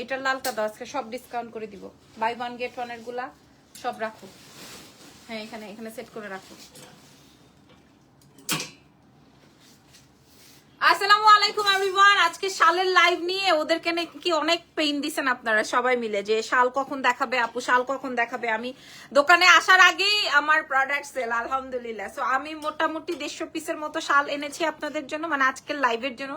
এটার লালটা দাও, আজকে সব ডিসকাউন্ট করে দিব। বাই ওয়ান গেট ওয়ান এর গুলা সব রাখো। হ্যাঁ, এখানে এখানে সেট করে রাখো। আসসালামু আলাইকুম এভরিওয়ান। আজকে শালের লাইভ নিয়ে ওদেরকে নাকি অনেক পেইন দিছেন আপনারা সবাই মিলে, যে শাল কখন দেখাবে আপু, শাল কখন দেখাবে। আমি দোকানে আসার আগেই আমার প্রোডাক্ট সেল আলহামদুলিল্লাহ। সো আমি মোটামুটি 150 পিসের মতো শাল এনেছি আপনাদের জন্য, মানে আজকের লাইভের জন্য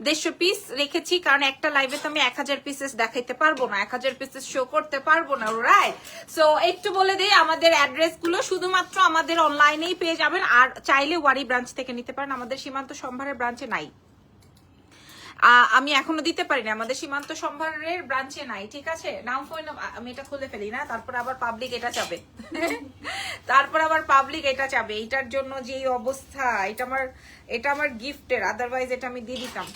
150 পিস রেখেছি, কারণ একটা লাইভে তো আমি 1000 পিসেস দেখাইতে পারবো না, 1000 পিসেস শো করতে পারবো না, রাইট? সো একটু বলে দিই আমাদের অ্যাড্রেস গুলো, শুধুমাত্র আমাদের অনলাইনেই পেয়ে যাবেন, আর চাইলে ওয়ারি ব্রাঞ্চ থেকে নিতে পারেন, আমাদের সীমান্ত সম্ভারের ব্রাঞ্চে নাই। আমি এখনো দিতে পারিনি, আমাদের সীমান্ত সম্ভারের ব্রাঞ্চে নাই, ঠিক আছে? নাম ফোন আমি এটা খুলে ফেলি না, তারপর আবার পাবলিক এটা চাবে তারপর আবার পাবলিক এটা চাবে। এটার জন্য যে অবস্থা, এটা আমার গিফটের, আদারওয়াইজ এটা আমি দিয়ে দিতাম,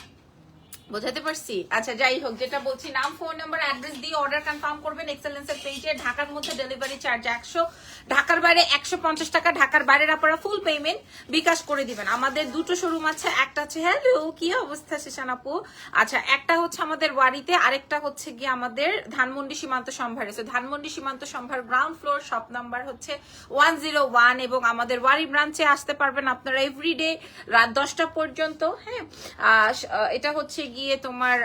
বোঝাতে পারছি? আচ্ছা যাই হোক, যেটা বলছি, নাম ফোন নাম্বার অ্যাড্রেস দিয়ে অর্ডার কনফার্ম করবেন এক্সেলেন্সের পেজে। ঢাকার মধ্যে ডেলিভারি চার্জ 100, ঢাকার বাইরে 150 টাকা। ঢাকার বাইরের আপনারা ফুল পেমেন্ট বিকাশ করে দিবেন। আমাদের দুটো শোরুম আছে, একটা হচ্ছে, হ্যালো কি অবস্থা শিশান আপু? আচ্ছা, একটা হচ্ছে আমাদের ওয়ারিতে, আরেকটা হচ্ছে গিয়ে আমাদের ধানমন্ডি সীমান্ত সম্ভারে। সো ধানমন্ডি সীমান্ত সম্ভার গ্রাউন্ড ফ্লোর, শপ নাম্বার হচ্ছে 101, এবং আমাদের ওয়ারি ব্রাঞ্চে আসতে পারবেন আপনারা এভরিডে রাত 10টা পর্যন্ত। হ্যাঁ, এটা হচ্ছে গিয়ে তোমার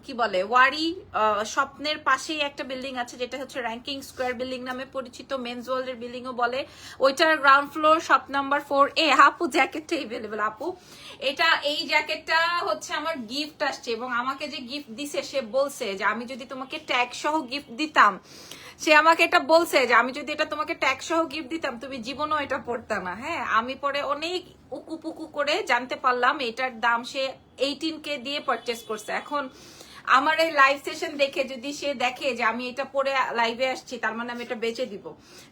কি বলে, ওয়ারি স্বপ্নের পাশেই একটা বিল্ডিং আছে, যেটা হচ্ছে র্যাঙ্কিং স্কোয়ার বিল্ডিং নামে পরিচিত, মেন্স ওয়ার্ল্ডের বিল্ডিং ও বলে। ওইটার ground floor, shop number 4A। আপু জ্যাকেটটা এভেলেবেল আপু, এই জ্যাকেটটা হচ্ছে আমার গিফট আসছে, এবং আমাকে যে গিফট দিছে সে বলছে যে আমি যদি তোমাকে ট্যাগ সহ গিফট দিতাম, সে আমাকে এটা বলছে যে আমি যদি এটা তোমাকে ট্যাগ সহ গিফট দিতাম তুমি জীবনও এটা পড়তা না। হ্যাঁ, আমি পরে অনেক উকুপুকু করে জানতে পারলাম এটার দাম সে 18K দিয়ে পারচেস করছে। এখন আমার এই লাইভ সেশন দেখে যদি সে দেখে যে আমি এটা পরে লাইভে আসছি, তার মানে আমি এটা বেচে দিব,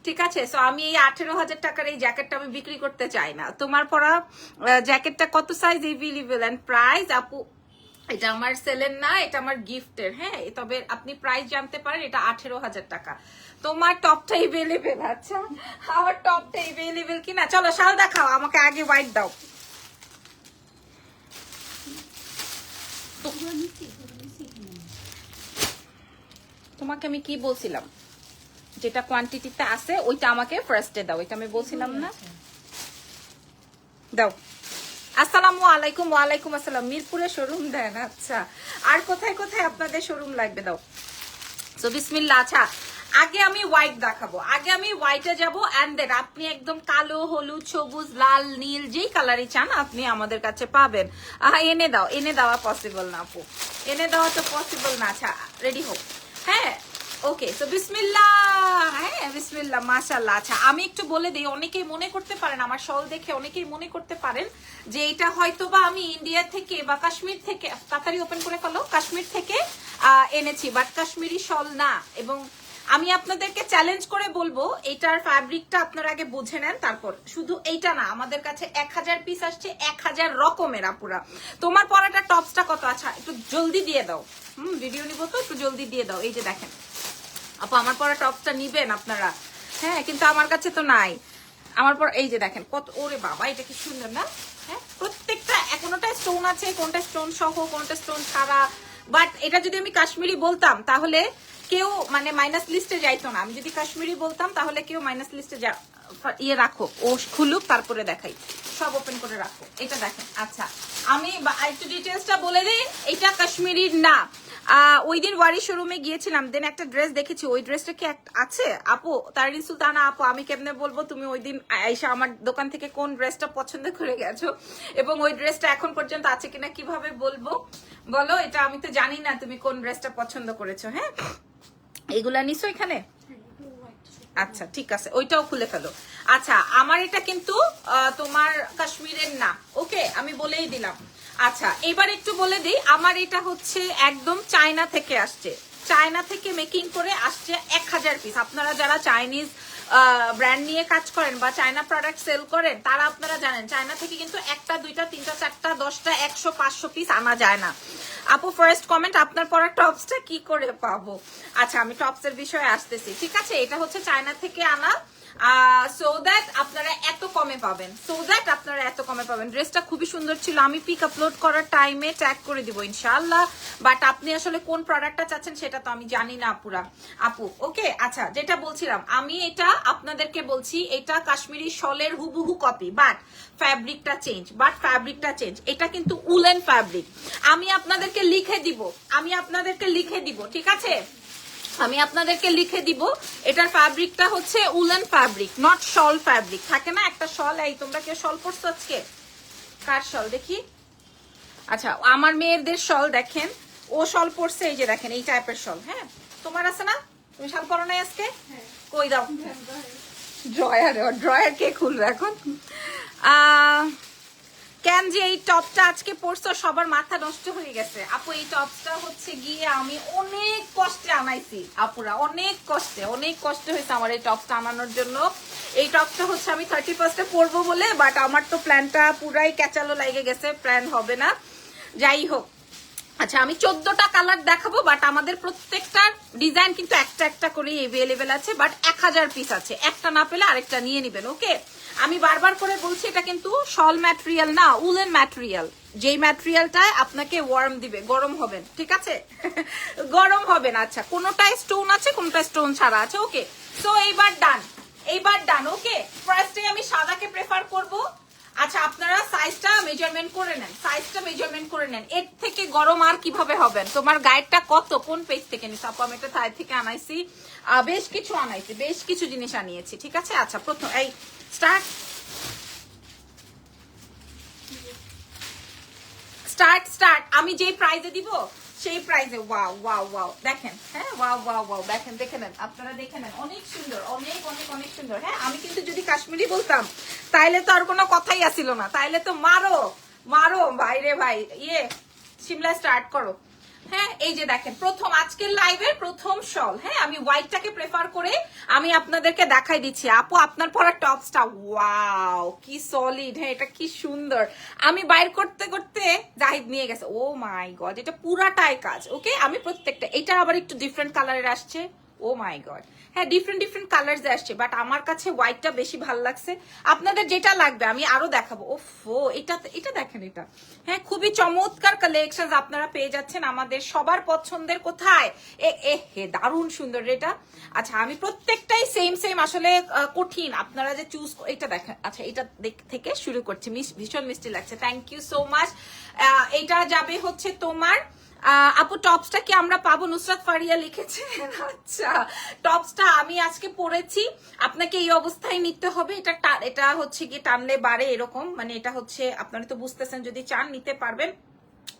ঠিক আছে? সো আমি এই 18,000 টাকার এই জ্যাকেটটা আমি বিক্রি করতে চাই না। তোমার পরা জ্যাকেটটা কত সাইজ এভেলেবল এন্ড প্রাইস? আপু এটা আমার সেলের না, এটা আমার গিফটের। হ্যাঁ, তবে আপনি প্রাইস জানতে পারেন, এটা 18,000 টাকা। তোমার টপটা এভেলেবেল? আচ্ছা, আমার টপটা এভেলেবেল কিনা? চলো শাল দেখাও, আমাকে আগে হোয়াইট দাও। তোমাকে আমি কি বলছিলাম, যেটা কোয়ান্টিটিতে আছে ওইটা আমাকে ফার্স্টে দাও, এটা আমি বলছিলাম না? দাও। আসসালামু আলাইকুম। ওয়ালাইকুম আসসালাম। মিরপুরে শোরুম দেন? আচ্ছা, আর কোথায় কোথায় আপনাদের শোরুম লাগবে? দাও। সো বিসমিল্লাহ। আচ্ছা, আগে আমি হোয়াইট দেখাবো, আগে আমি হোয়াইটে যাবো, এন্ড দেন আপনি একদম কালো, হলুদ, সবুজ, লাল, নীল যেই কালারই চান আপনি আমাদের কাছে পাবেন। এনে দাও, এনে দেওয়া পসিবল না আপু, এনে দেওয়া তো পসিবল না। আচ্ছা রেডি হোক। হ্যাঁ ওকে, তো বিসমিল্লাহ। হ্যাঁ বিসমিল্লাহ, মাশাআল্লাহ। আচ্ছা আমি একটু বলে দিই, অনেকেই মনে করতে পারেন, আমার শল দেখে অনেকেই মনে করতে পারেন যে এটা হয়তো বা আমি ইন্ডিয়া থেকে বা কাশ্মীর থেকে, তাড়াতাড়ি ওপেন করে ফেলো, কাশ্মীর থেকে এনেছি, বাট কাশ্মীরি শল না। এবং আমি আপনাদেরকে চ্যালেঞ্জ করে বলবো, এটার ফ্যাব্রিকটা আপনারা আগে বুঝে নেন, তারপর। শুধু এইটা না, আমাদের কাছে 1000 পিস আসছে, 1000 রকমের। আপুরা তোমার পরাটা টপসটা কত? আচ্ছা একটু জলদি দিয়ে দাও, ভিডিও নিবো তো, একটু জলদি দিয়ে দাও। এই যে দেখেন আপু, আমার পরা টপসটা নিবেন আপনারা? হ্যাঁ, কিন্তু আমার কাছে তো নাই। আমার পর এই যে দেখেন কত, ওরে বাবা এটা কি সুন্দর না? হ্যাঁ, প্রত্যেকটা কোনটা স্টোন আছে, কোনটা স্টোন সহ, কোনটা স্টোন ছাড়া। বাট এটা যদি আমি কাশ্মীরি বলতাম তাহলে কেউ মানে মাইনাস লিস্টে যাইতো না। আমি যদি কাশ্মীরি বলতাম তাহলে কেউ মাইনাস লিস্টে ইয়ে রাখো, ও খুলুক তারপরে দেখাই, সব ওপেন করে রাখো। এটা দেখেন। আচ্ছা আমি একটু ডিটেলসটা বলে দিই, এটা কাশ্মীরির না। ওই দিন ওয়ারি শোরুমে গিয়েছিলাম, দেন একটা ড্রেস দেখেছি, ওই ড্রেসটা কি আছে আপু? তারিন সুলতানা আপু, আমি কেমনে বলবো তুমি ওই দিন আইসা আমার দোকান থেকে কোন ড্রেসটা পছন্দ করে গেছো, এবং ওই ড্রেসটা এখন পর্যন্ত আছে কিনা কিভাবে বলবো বলো? এটা আমি তো জানি না তুমি কোন ড্রেসটা পছন্দ করেছো। হ্যাঁ, এগুলা নিছো এখানে? আচ্ছা ঠিক আছে, ওইটাও খুলে ফেলো। আচ্ছা আমার এটা কিন্তু তোমার কাশ্মীরের না, ওকে, আমি বলেই দিলাম। আচ্ছা এবার একটু বলে দিই, আমার এটা হচ্ছে একদম চায়না থেকে আসছে, চায়না থেকে মেকিং করে আসছে 1000 পিস। আপনারা যারা চাইনিজ ব্র্যান্ড নিয়ে কাজ করেন বা চায়না প্রোডাক্ট সেল করেন, তারা আপনারা জানেন চায়না থেকে কিন্তু 1টা 2টা 3টা 4টা 10টা 100 500 পিস আনা যায় না। আপু ফার্স্ট কমেন্ট, আপনার পরা টপসটা কি করে পাবো? আচ্ছা আমি টপসের বিষয়ে আসতেছি, ঠিক আছে? এটা হচ্ছে চায়না থেকে আনা সো দ্যাট আপনারা এত কমে পাবেন, ড্রেসটা খুবই সুন্দর ছিল। আমি পিক আপলোড করার টাইমে ট্যাগ করে দিব ইনশাআল্লাহ, বাট আপনি আসলে কোন প্রোডাক্টটা চাচ্ছেন সেটা তো আমি জানি না আপু। ওকে, আচ্ছা যেটা বলছিলাম, আমি এটা আপনাদেরকে বলছি, এটা কাশ্মীরি শলের হুবহু কপি, বাট ফ্যাব্রিকটা চেঞ্জ। এটা কিন্তু উলেন ফ্যাব্রিক। আমি আপনাদেরকে লিখে দিব, ঠিক আছে? আমি আপনাদেরকে লিখে দিব, এটার ফ্যাব্রিকটা হচ্ছে woollen fabric, not shawl fabric. থাকে না একটা শল, এই তোমরা কেউ শল পরছো আজকে? কার শল দেখি? আচ্ছা, আমার মেয়েদের শল দেখেন, ও শল পরছে, এই যে দেখেন এই টাইপের শল। হ্যাঁ, তোমার আছে না? তুমি শল পরো নাই আজকে? কই দাও ড্রয়ার কে খুলবে এখন? কেন যে এই টপটা আজকে পরছো, সবার মাথা নষ্ট হয়ে গেছে আপু। এই টপটা হচ্ছে গিয়ে আমি অনেক কষ্টে আনাইছি আপুরা, অনেক কষ্ট হয়েছে আমার এই টপটা আনানোর জন্য। এই টপটা হচ্ছে আমি 31 পরবো বলে, বাট আমার তো প্ল্যানটা পুরাই ক্যাচালো লাগে গেছে, প্ল্যান হবে না। যাই হোক, আচ্ছা আমি 14টা কালার দেখাবো, বাট আমাদের প্রত্যেকটার ডিজাইন কিন্তু একটা করে এভেলেবেল আছে, বাট 1000 পিস আছে, একটা না পেলে আরেকটা নিয়ে নেবেন। ওকে, আমি বারবার করে বলছি এটা কিন্তু শল ম্যাটেরিয়াল না, উলেন ম্যাটেরিয়াল। যেই ম্যাটেরিয়ালটায় আপনাকে ওয়ার্ম দিবে, গরম হবেন, ঠিক আছে? গরম হবেন। আচ্ছা, কোনোটায় স্টোন আছে, কোনোটায় স্টোন ছাড়া আছে। ওকে, সো এইবার ডান। ওকে, ফার্স্টে আমি সাদাকে প্রেফার করব। আচ্ছা, আপনারা সাইজটা মেজারমেন্ট করে নেন, এর থেকে গরম আর কিভাবে হবেন? তোমার গাইডটা কত, কোন পেজ থেকে নিস আপু? আমি একটা থাই থেকে আনাইছি, বেশ কিছু জিনিস আনিয়েছি, ঠিক আছে? আচ্ছা, প্রথম এই স্টার্ট আমি যেই প্রাইজে দিব সেই প্রাইজে। ওয়াও দেখেন, হ্যাঁ ওয়াও দেখেন, দেখে নেন, আপনারা দেখে নেন, অনেক সুন্দর, অনেক সুন্দর। হ্যাঁ, আমি কিন্তু যদি কাশ্মীরি বলতাম তাইলে তো আর কোনো কথাই আসিল না, তাইলে তো মারো ভাইরে ভাই, শিমলা স্টার্ট করো। হ্যাঁ, এই যে দেখেন, প্রথম আজকের লাইভের প্রথম শল। হ্যাঁ, আমি হোয়াইটটাকে প্রেফার করে আমি আপনাদেরকে দেখাই দিচ্ছি। আপু আপনার পরা টপসটা ওয়াও, কি সলিড। হ্যাঁ, এটা কি সুন্দর। আমি বাইর করতে জাহিদ নিয়ে গেছে। ও মাই গড, এটা পুরাটাই কাজ। ওকে, আমি প্রত্যেকটা, এটা আবার একটু ডিফারেন্ট কালারের আসছে। ও মাই গড, হ্যাঁ ডিফারেন্ট কালার আসছে, বাট আমার কাছে হোয়াইটটা বেশি ভালো লাগছে। আপনাদের যেটা লাগবে আমি আরো দেখাবো। ওফো, এটা দেখেন, এটা হ্যাঁ খুবই চমৎকার কালেকশন আপনারা পেয়ে যাচ্ছেন আমাদের সবার পছন্দের। কোথায় হে দারুণ সুন্দর এটা। আচ্ছা, আমি প্রত্যেকটাই সেম আসলে কঠিন, আপনারা যে চুজ, এটা দেখেন। আচ্ছা, এটা থেকে শুরু করছি, ভীষণ মিষ্টি লাগছে, থ্যাংক ইউ সো মাচ। এটা যাবে হচ্ছে তোমার আপু। টপসটা কি আমরা পাবো? নুসরাত ফারিয়া লিখেছে। আচ্ছা, টপসটা আমি আজকে পরেছি, আপনাকে এই অবস্থায় নিতে হবে। এটা হচ্ছে গিয়ে টানলে বাড়ে এরকম, মানে এটা হচ্ছে, আপনারা তো বুঝতেছেন, যদি চান নিতে পারবেন।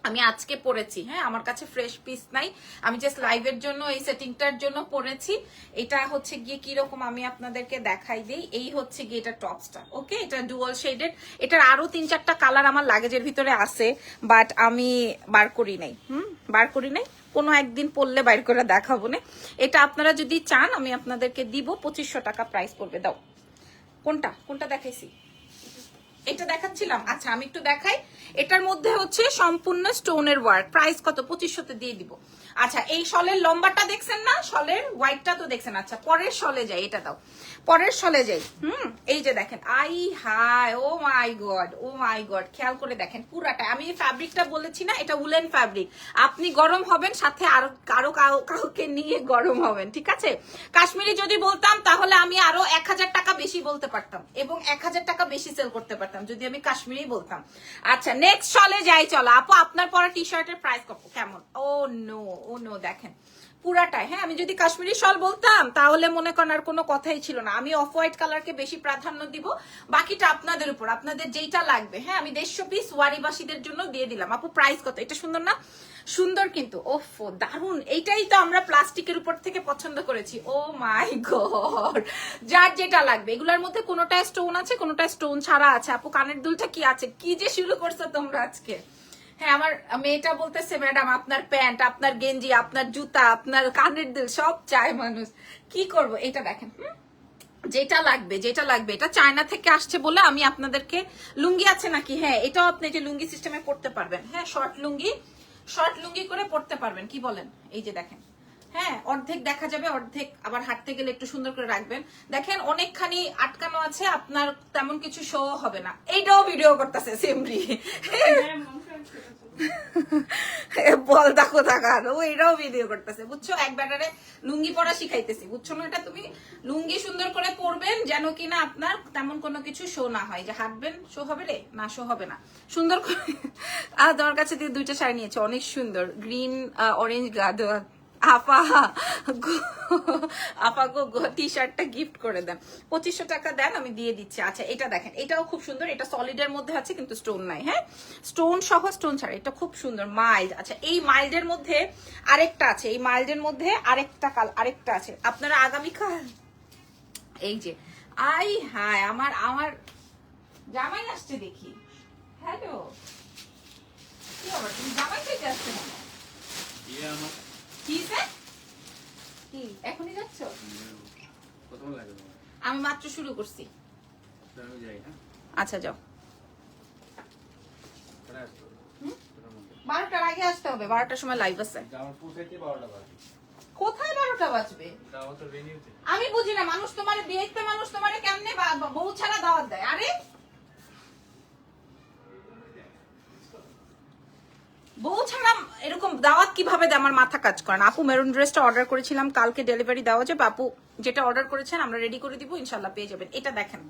আমি আজকে পরেছি, হ্যাঁ আমার কাছে ফ্রেশ পিস নাই, আমি জাস্ট লাইভের জন্য এই সেটিংটার জন্য পরেছি। এটা হচ্ছে গিয়ে কিরকম আমি আপনাদেরকে দেখাই দিই। এই হচ্ছে গিয়ে এটা টপসটা। ওকে, এটা ডুয়াল শেডেড। এটার আরো 3-4টা কালার আমার লাগেজের ভিতরে আছে, বাট আমি বার করি নাই, কোনো একদিন পরলে বাইর করে দেখাবো না। এটা আপনারা যদি চান আমি আপনাদেরকে দিব, 2500 টাকা প্রাইস পড়বে। দাও, কোনটা দেখাইছি? এটা দেখাচ্ছিলাম। আচ্ছা, আমি একটু দেখাই। এটার মধ্যে হচ্ছে সম্পূর্ণ স্টোনের ওয়ার্ক, প্রাইস কত? 2500 তে দিয়ে দিব। আচ্ছা, এই শলের লম্বাটা দেখছেন না, শলের হোয়াইটটা তো দেখছেন। আচ্ছা, পরের শলে যাই, এটা দাও, পরের শলে যাই। এই যে দেখেন, ও মাই গড, খেয়াল করে দেখেন পুরাটা। আমি এই ফ্যাব্রিকটা বলেছি না, এটা উলেন ফ্যাব্রিক। আপনি গরম হবেন, সাথে আরো কাউকে নিয়ে গরম হবেন, ঠিক আছে? কাশ্মীরি যদি বলতাম তাহলে আমি আরো 1000 টাকা বেশি বলতে পারতাম, এবং 1000 টাকা বেশি সেল করতে পারতাম যদি আমি কাশ্মীরি বলতাম। আচ্ছা, নেক্সট শলে যাই, চলো আপু। আপনার পরা টি শার্টের প্রাইস কত, কেমন? ও নো দেখেন পুরাটাই। হ্যাঁ, আমি যদি কাশ্মীরি শল বলতাম তাহলে মনে করেন আর কোনো কথাই ছিল না। আমি অফ হোয়াইট কালারকে বেশি প্রাধান্য দিব, বাকিটা আপনাদের উপর, আপনাদের যেটা লাগবে। হ্যাঁ, আমি 150 পিস ওয়ারিবাসীদের জন্য দিয়ে দিলাম। আপু প্রাইস কত? এটা সুন্দর না? সুন্দর কিন্তু, ওফো দারুন। এইটাই তো আমরা প্লাস্টিকের উপর থেকে পছন্দ করেছি। ও মাই গড, যার যেটা লাগবে। এগুলোর মধ্যে কোনোটায় স্টোন আছে, কোনোটায় স্টোন ছাড়া আছে। আপু কানের দুলটা কি আছে? কি যে শুরু করছো তোমরা আজকে। হ্যাঁ, আমার মেয়েটা বলতেছে ম্যাডাম আপনার প্যান্ট, আপনার গেঞ্জি, আপনার জুতা, আপনার কানের দুল সব চায় মানুষ, কি করব? এটা দেখেন, যেটা লাগবে। এটা চায়না থেকে আসছে বলে আমি আপনাদেরকে, লুঙ্গি আছে নাকি? হ্যাঁ, এটাও আপনি যে লুঙ্গি সিস্টেমে পড়তে পারবেন। হ্যাঁ, শর্ট লুঙ্গি করে পড়তে পারবেন, কি বলেন? এই যে দেখেন, হ্যাঁ, অর্ধেক দেখা যাবে, অর্ধেক আবার হাঁটতে গেলে একটু সুন্দর করে রাখবেন। দেখেন অনেকখানি আটকানো আছে, আপনার তেমন কিছু শো হবে না। এইটাও ভিডিও করতেছে সিমরি, বল দেখো থাকার, ও এটাও ভিডিও করতেছে বুঝছো। এক ব্যাটারে লুঙ্গি পরা শিখাইতেছি বুঝছো না। এটা তুমি লুঙ্গি সুন্দর করে পরবেন যেন কিনা আপনার তেমন কোনো কিছু শো না হয়, যে হাঁটবেন শো হবে রে, না শো হবে না, সুন্দর করে। আর তোমার কাছে দিয়ে 2টা শাড়ি নিয়েছে, অনেক সুন্দর, গ্রিন অরেঞ্জ গাদো। আপাগো টি শার্টটা গিফট করে দেন, 2500 টাকা দেন, আমি দিয়ে দিচ্ছি। আচ্ছা এটা দেখেন, এটাও খুব সুন্দর, এটা সলিডের মধ্যে আছে কিন্তু স্টোন নাই। হ্যাঁ, স্টোন সহ, স্টোন ছাড়া, এটা খুব সুন্দর মাইল্ড। আচ্ছা এই মাইল্ডের মধ্যে আরেকটা আছে, এই মাইল্ডের মধ্যে আরেকটা আছে। আপনারা আগামীকাল এই যে আই হায় আমার জামাই আসছে দেখি। হ্যালো, কি আবার তুমি জামাই থেকে আসছে না? কি এখনই যাচ্ছ? আমি মাত্র শুরু করছি। আচ্ছা যাও, 12টার আগে আসতে হবে, 12টার সময় লাইভ আছে। কোথায় 12টা বাজবে? আমি বুঝি না, মানুষ তোমার বিয়েতে মানুষ তোমার কেমনে বউ ছাড়া দাওয়াত দেয়? আরে বউ ছাড়া এরকম দাওয়াত কিভাবে দেয়, আমার মাথা কাজ করে না। আপু মেরুন ড্রেসটা অর্ডার করেছিলাম, কালকে ডেলিভারি দেওয়া যাবে? আপু যেটা অর্ডার করেছেন আমরা রেডি করে দিব, ইনশাল্লাহ পেয়ে যাবেন। এটা দেখেন,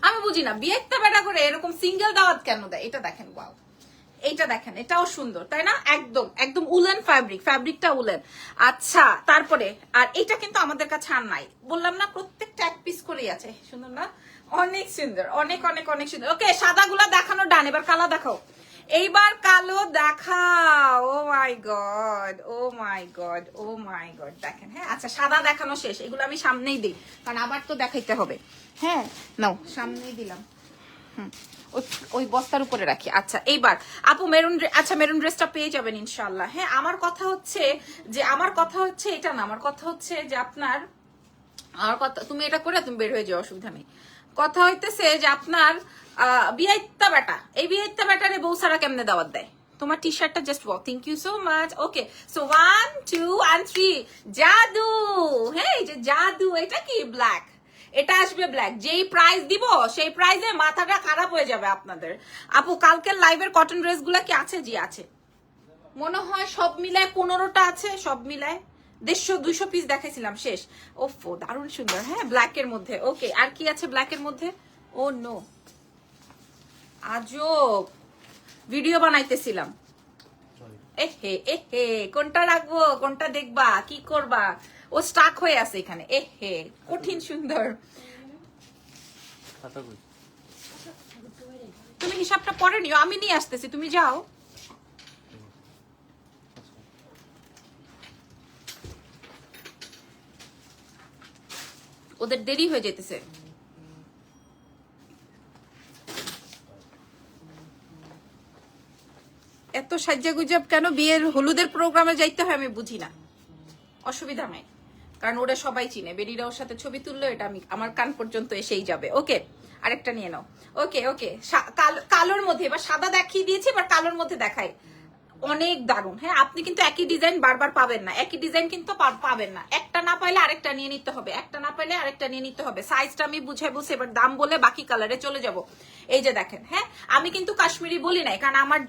আমি বুঝি না বিয়েতে বেটা করে এরকম সিঙ্গেল দাওয়াত কেন দেয়। এটা দেখেন, ওয়াও, এইটা দেখেন, এটাও সুন্দর তাই না? একদম একদম উলেন ফ্যাব্রিকটা উলেন। আচ্ছা তারপরে আর এটা কিন্তু আমাদের কাছে আর নাই, বললাম না প্রত্যেকটা এক পিস করেই আছে। সুন্দর না? অনেক সুন্দর, অনেক অনেক অনেক সুন্দর। ওকে সাদাগুলা দেখানো ডান, এবার কালো দেখাও, এইবার কালো দেখাও। ও মাই গড, ও মাই গড, ও মাই গড, দেখেন। হ্যাঁ আচ্ছা সাদা দেখানো শেষ, এগুলো আমি সামনেই দিই কারণ আবার তো দেখাইতে হবে। হ্যাঁ নাও, সামনেই দিলাম। ওই বস্তার উপরে রাখি। আচ্ছা এইবার আপু মেরুন, আচ্ছা মেরুন ড্রেসটা পেয়ে যাবেন ইনশাল্লাহ। হ্যাঁ আমার কথা হচ্ছে এটা না, আমার কথা হচ্ছে যে আপনার, আমার কথা, তুমি এটা করে তুমি বের হয়ে যাও, অসুবিধা নেই। কথা হইতেছে যে আপনার বিয়াইত্তা বেটা, এই বিয়াইত্তা বেটারে বউ সারা কেমনে দাওয়াত দেয়? তোমার টি শার্টটা just wow, thank you so much. Okay so 1 2 and 3 জাদু। হ্যাঁ এই যে জাদু, এটা কি ব্ল্যাক, এটা আসবে ব্ল্যাক। যেই প্রাইস দিব সেই প্রাইসে মাথাটা খারাপ হয়ে যাবে আপনাদের। আপু কালকের লাইভের কটন ড্রেস গুলা কি আছে? জি আছে, মনে হয় সব মিলায় 15টা আছে, সব মিলায় 150-200 পিস দেখাইছিলাম শেষ। ওফো দারুণ সুন্দর। হ্যাঁ ব্ল্যাক এর মধ্যে। ওকে আর কি আছে ব্ল্যাক এর মধ্যে? ও নো, আজব ভিডিও বানাইতেছিলাম। এহে এহে, কোনটা রাখবো কোনটা দেখবা কি করবা, ও স্টাক হয়ে আছে এখানে। এহে কঠিন সুন্দর। তুমি হিসাবটা পরে নিও, আমি নিয়ে আসতেছি, তুমি যাও। ওদের দেরি হয়ে যেতেছে। এত সাজ্জা গুজব কেন? বিয়ের হলুদের প্রোগ্রামে যাইতে হয় আমি বুঝি না, অসুবিধা নাই কারণ ওরা সবাই চিনে। বেরিরা ওর সাথে ছবি তুললো, এটা আমি আমার কান পর্যন্ত এসেই যাবে। ওকে আরেকটা নিয়ে নাও। ওকে ওকে কালোর মধ্যে, এবার সাদা দেখিয়ে দিয়েছি, এবার কালোর মধ্যে দেখাই, অনেক দারুণ। হ্যাঁ আপনি কিন্তু একই ডিজাইন বারবার পাবেন না, একই ডিজাইন কিন্তু পাবেন না। একটা না পাইলে আরেকটা নিয়ে নিতে হবে, একটা না পাইলে আরেকটা নিয়ে নিতে হবে। সাইজটা আমি বুঝাই বলছি, এবার দাম বলে বাকি কালারে চলে যাব। এই যে দেখেন, হ্যাঁ আমি কিন্তু কাশ্মীরি বলি নাই কারণ আমার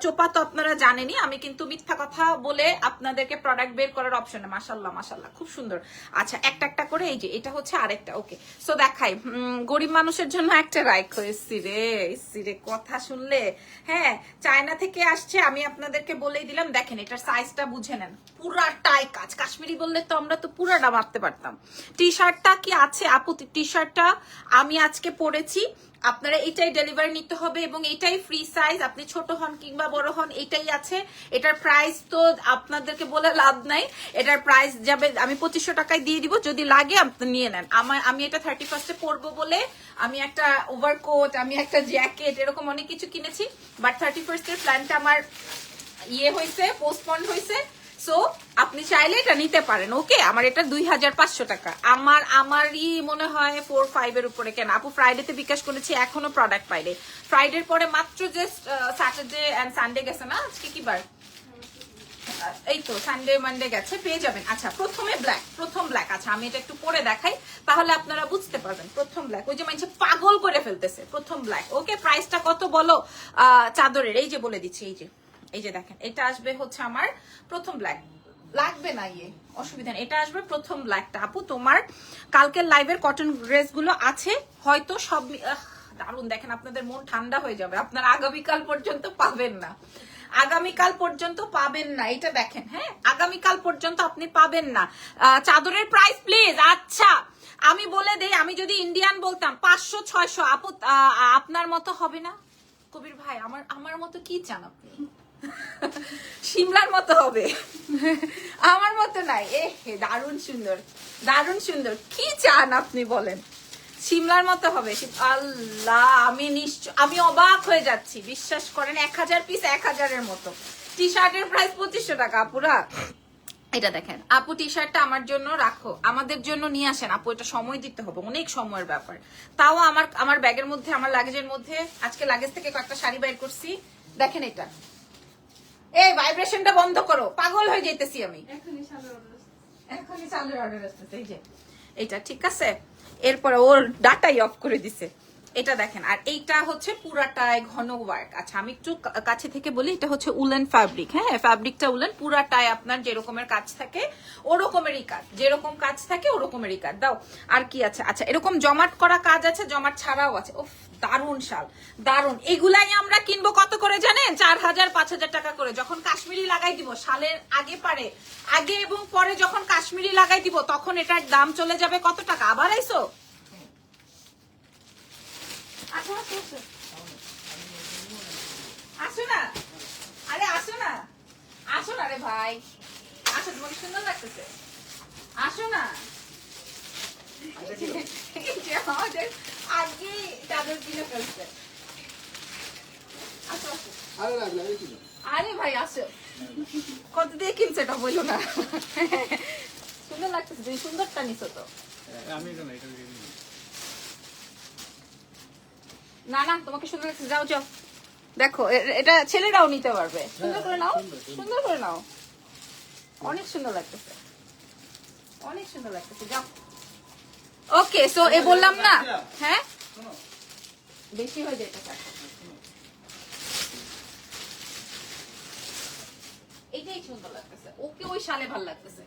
চোপা তো আপনারা জানেনই, আমি কিন্তু মিথ্যা কথা বলে আপনাদেরকে প্রোডাক্ট বের করার অপশন। মাশাল্লাহ মাশাল্লাহ খুব সুন্দর। আচ্ছা একটা একটা করে, এই যে এটা হচ্ছে আরেকটা। ওকে সো দেখাই, গরিব মানুষের জন্য একটা রাইক হয়েছি রে, কথা শুনলে। হ্যাঁ চায়না থেকে আসছে, আমি আপনাদেরকে বলেই দিলাম। দেখেন এটার সাইজটা বুঝে নেন, পুরাটাই কাজ। কাশ্মীরি বললে তো আমরা তো পুরাটা মারতে পারতাম। টি শার্টটা কি আছে আপু? টি শার্টটা আমি আজকে পরেছি, আপনারা এটাই ডেলিভারি নিতে হবে এবং এটাই ফ্রি সাইজ। আপনি ছোট হন কিংবা বড় হন এটাই আছে। এটার প্রাইস তো আপনাদেরকে বলে লাভ নাই, এটার প্রাইস যাবে, আমি 2500 টাকায় দিয়ে দিব, যদি লাগে আপনি নিয়ে নেন। আমি এটা 31st পরবো বলে আমি একটা ওভারকোট, আমি একটা জ্যাকেট, এরকম অনেক কিছু কিনেছি, বাট 31st এর প্ল্যানটা আমার হয়েছে, পোস্টপন্ড হয়েছে। সো আপনি চাইলে এটা নিতে পারেন। ওকে আমার এটা 2500 টাকা, আমারই মনে হয় 4-5 এর উপরে কেন। আপু ফ্রাইডেতে বিকাশ করেছি, এখনো প্রোডাক্ট পাইলে। ফ্রাইডের পরে মাত্র জাস্ট স্যাটারডে এন্ড সানডে গেছে না, আজকে কি বার? এই তো সানডে মানডে গেছে, পেয়ে যাবেন। আচ্ছা প্রথম ব্ল্যাক। আচ্ছা আমি এটা একটু পরে দেখাই, তাহলে আপনারা বুঝতে পারবেন। প্রথম ব্ল্যাক, ওই যে মানুষ পাগল করে ফেলতেছে, প্রথম ব্ল্যাক। ওকে, প্রাইসটা কত বলো চাদরের? এই যে বলে দিচ্ছি, এই যে দেখেন, এটা আসবে হচ্ছে আমার প্রথম ব্ল্যাক। লাগবে না অসুবিধা নেই, এটা আসবে প্রথম ব্ল্যাকটা। আপু তোমার কালকের লাইভের কটন ড্রেস গুলো আছে হয়তো সব। দারুন, দেখেন আপনাদের মন ঠান্ডা হয়ে যাবে, আপনারা আগামীকাল পর্যন্ত পাবেন না, আগামীকাল পর্যন্ত পাবেন না। এটা দেখেন, হ্যাঁ আগামীকাল পর্যন্ত আপনি পাবেন না। চাদরের প্রাইস প্লিজ। আচ্ছা আমি বলে দেই, আমি যদি ইন্ডিয়ান বলতাম 500-600, আপু আপনার মতো হবে না কবির ভাই? আমার মতো কি চান আপনি? শিমলার মতো হবে, আমার মতো নাই। দারুণ সুন্দর, দারুণ সুন্দর, কি চান আপনি বলেন? শিমলার মতো হবে। আল্লাহ, আমি অবাক হয়ে যাচ্ছি, বিশ্বাস করেন। 1000 পিস 1000-এর মতো। টি শার্টের প্রাইস 2500 টাকা আপুরা। এটা দেখেন আপু, টি শার্টটা আমার জন্য রাখো, আমাদের জন্য নিয়ে আসেন আপু, এটা সময় দিতে হবে, অনেক সময়ের ব্যাপার। তাও আমার ব্যাগের মধ্যে, আমার লাগেজের মধ্যে আজকে লাগেজ থেকে কয়েকটা শাড়ি বাইর করছি। দেখেন এটা, এই ভাইব্রেশনটা বন্ধ করো, পাগল হয়ে যাইতেছি আমি। এখনই চালের অর্ডার আসতেছে, এই যে এটা, ঠিক আছে। এরপরে ওর ডাটাই অফ করে দিছে। এটা দেখেন, আর এইটা হচ্ছে পুরাটায় ঘন ওয়ার্ক। আচ্ছা আমি একটু কাছে থেকে বলি, এটা হচ্ছে উলেন ফ্যাব্রিক। হ্যাঁ ফ্যাব্রিকটা উলেন, পুরাটায় আপনার যেরকমের কাজ থাকে ওরকমেরই কাজ, যেরকম কাজ থাকে ওরকমেরই কাজ। দাও আর কি আছে? আচ্ছা এরকম জমাট করা কাজ আছে, জমাট ছাড়াও আছে। উফ দারুন শাল, দারুন। এগুলাই আমরা কিনবো কত করে জানেন? 4000-5000 টাকা করে। যখন কাশ্মীরি লাগাই দিব শালের আগে এবং পরে যখন কাশ্মীরি লাগাই দিব, তখন এটার দাম চলে যাবে কত টাকা? আবার আইসো, আসো না, আরে আসো না, আসো না রে ভাই, আসো, তোমাকে সুন্দর লাগতেছে, আসো না। আমাদের আগে চাদর কিনে ফেলছে। আরে ভাই আসো, কত দিয়ে কিনছে এটা বললো না। সুন্দর লাগতেছে, তুমি সুন্দরটা নিছো তো। না না, তোমাকে সুন্দর লাগছে, যাও যাও। দেখো এটা ছেলেরাও নিতে পারবে, সুন্দর করে নাও, সুন্দর করে নাও, অনেক সুন্দর লাগতেছে, অনেক সুন্দর লাগতেছে, যাও। ওকে সো এ বললাম না, হ্যাঁ বেশি হয়ে যেতে পারে। এটাই সুন্দর লাগতেছে, ওকে ওই শালে ভালো লাগতেছে।